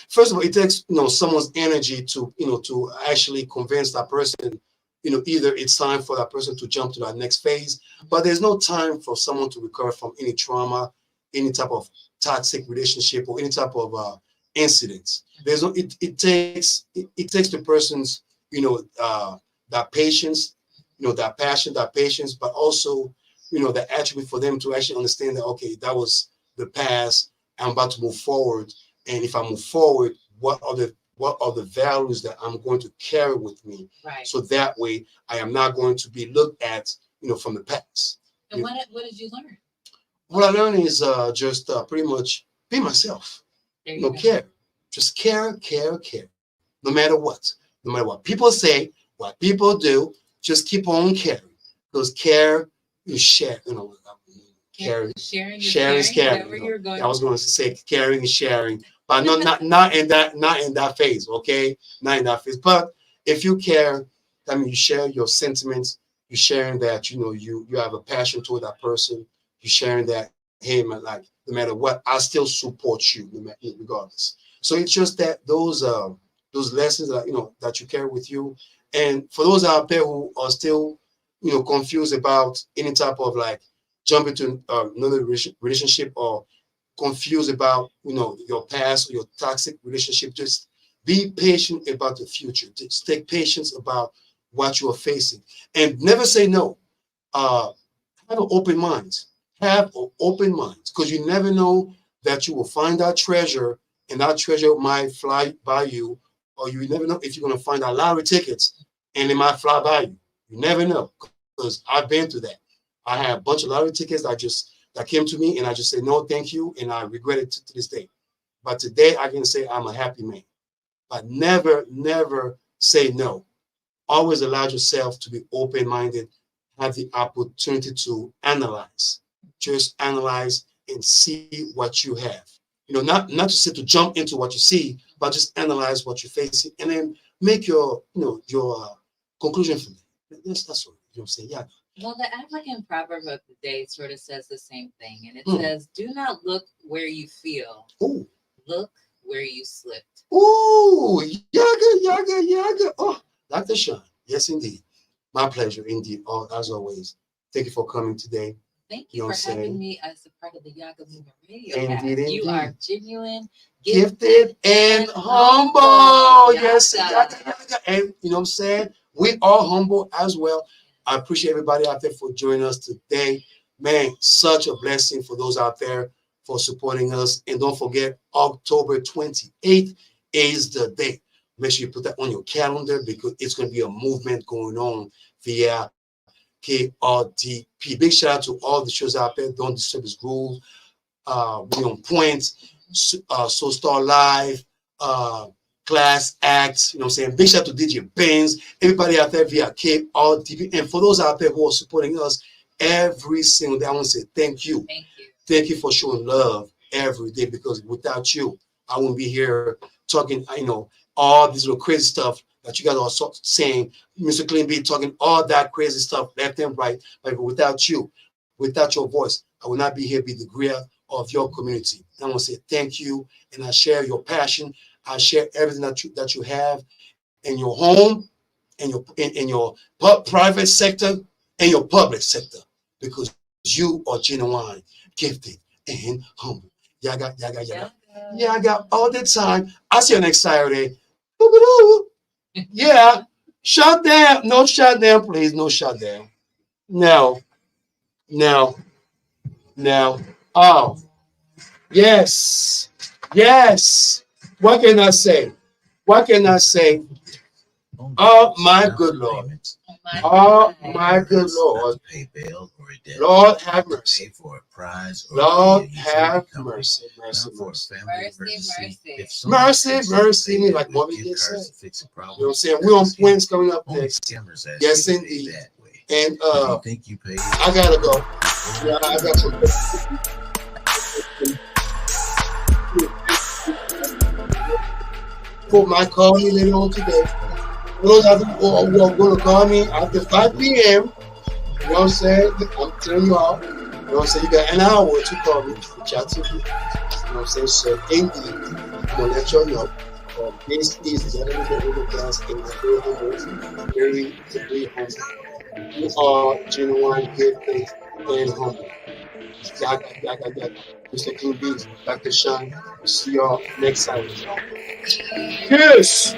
first of all, it takes, you know, someone's energy to, you know, to actually convince that person, you know, either it's time for that person to jump to that next phase, but there's no time for someone to recover from any trauma, any type of toxic relationship, or any type of incidents. There's no. It takes the person's, you know, that patience, you know, that passion, that patience, but also, you know, the attribute for them to actually understand that, okay, that was the past. I'm about to move forward, and if I move forward, what are the values that I'm going to carry with me? Right. So that way, I am not going to be looked at, you know, from the past. And what did you learn? What I learned is just pretty much be myself. No care, just care. No matter what people say, what people do, just keep on caring. Because care is share. You know, caring. Sharing is caring. You know? I was going to say caring is sharing, but not in that phase. Okay, not in that phase. But if you care, I mean, you share your sentiments. You're sharing that, you know, you have a passion toward that person. You're sharing that, hey man, like no matter what, I still support you, regardless. So it's just that those lessons that, you know, that you carry with you. And for those out there who are still, you know, confused about any type of like jump into another relationship, or confused about, you know, your past or your toxic relationship, just be patient about the future. Just take patience about what you are facing, and never say no. Have an open mind. Have an open mind, because you never know that you will find that treasure, and that treasure might fly by you, or you never know if you're going to find that lottery tickets and it might fly by you. You never know, because I've been through that. I had a bunch of lottery tickets that came to me, and I just said no, thank you, and I regret it to this day. But today I can say I'm a happy man. But never say no. Always allow yourself to be open-minded, have the opportunity to analyze. Just analyze and see what you have. You know, not to say to jump into what you see, but just analyze what you're facing, and then make your, you know, your conclusion from that. That's what, you know what I'm saying. Yeah. Well, the African proverb of the day sort of says the same thing, and it says, "Do not look where you feel. Ooh. Look where you slipped." Ooh, Yaggah. Oh, Dr. Sean. Yes, indeed. My pleasure, indeed. Oh, as always. Thank you for coming today. Thank you for having me as a part of the Yaggah Movement Radio. Indeed. You are genuine, gifted, and humble. Yes, Yaggah. And you know what I'm saying? We are humble as well. I appreciate everybody out there for joining us today. Man, such a blessing for those out there for supporting us. And don't forget, October 28th is the date. Make sure you put that on your calendar, because it's going to be a movement going on via KRDP. Big shout out to all the shows out there. Don't Disturb His Groove, We On Point, Soul Star Live, Class Acts. You know what I'm saying? Big shout out to DJ Benz, everybody out there via KRDP. And for those out there who are supporting us every single day, I want to say thank you. Thank you for showing love every day, because without you, I wouldn't be here talking, you know, all this little crazy stuff that you guys are saying. Mr. Clean B talking all that crazy stuff left and right. But without you, without your voice, I will not be here, be the grill of your community. And I want to say thank you, and I share your passion. I share everything that you have in your home, in your private sector, and your public sector, because you are genuine, gifted, and humble. Yaggah all the time. I'll see you next Saturday. Yeah. Shut down. No shut down, please. No shut down. No. Oh. Yes. What can I say? Oh my good Lord. Oh my good Lord. Lord have mercy. Lord have mercy. Mercy, mercy. Mercy, mercy. Me like what we just said. You know what I'm saying? We're on Twins coming up next. Yes, indeed. And I gotta go. Yeah, I got some. People might call me later on today. Those who are going to call me after 5 p.m. You know what I'm saying? I'm telling you all. You know what I'm saying? You got an hour to call me to chat to me. You know what I'm saying? So, indeed, I'm going to let you know. This is the Radiocast in the very, very humble. You are genuine, good faith, and humble. Yaggah. Mr. King Beats, Dr. Sean. See y'all next time. Yes!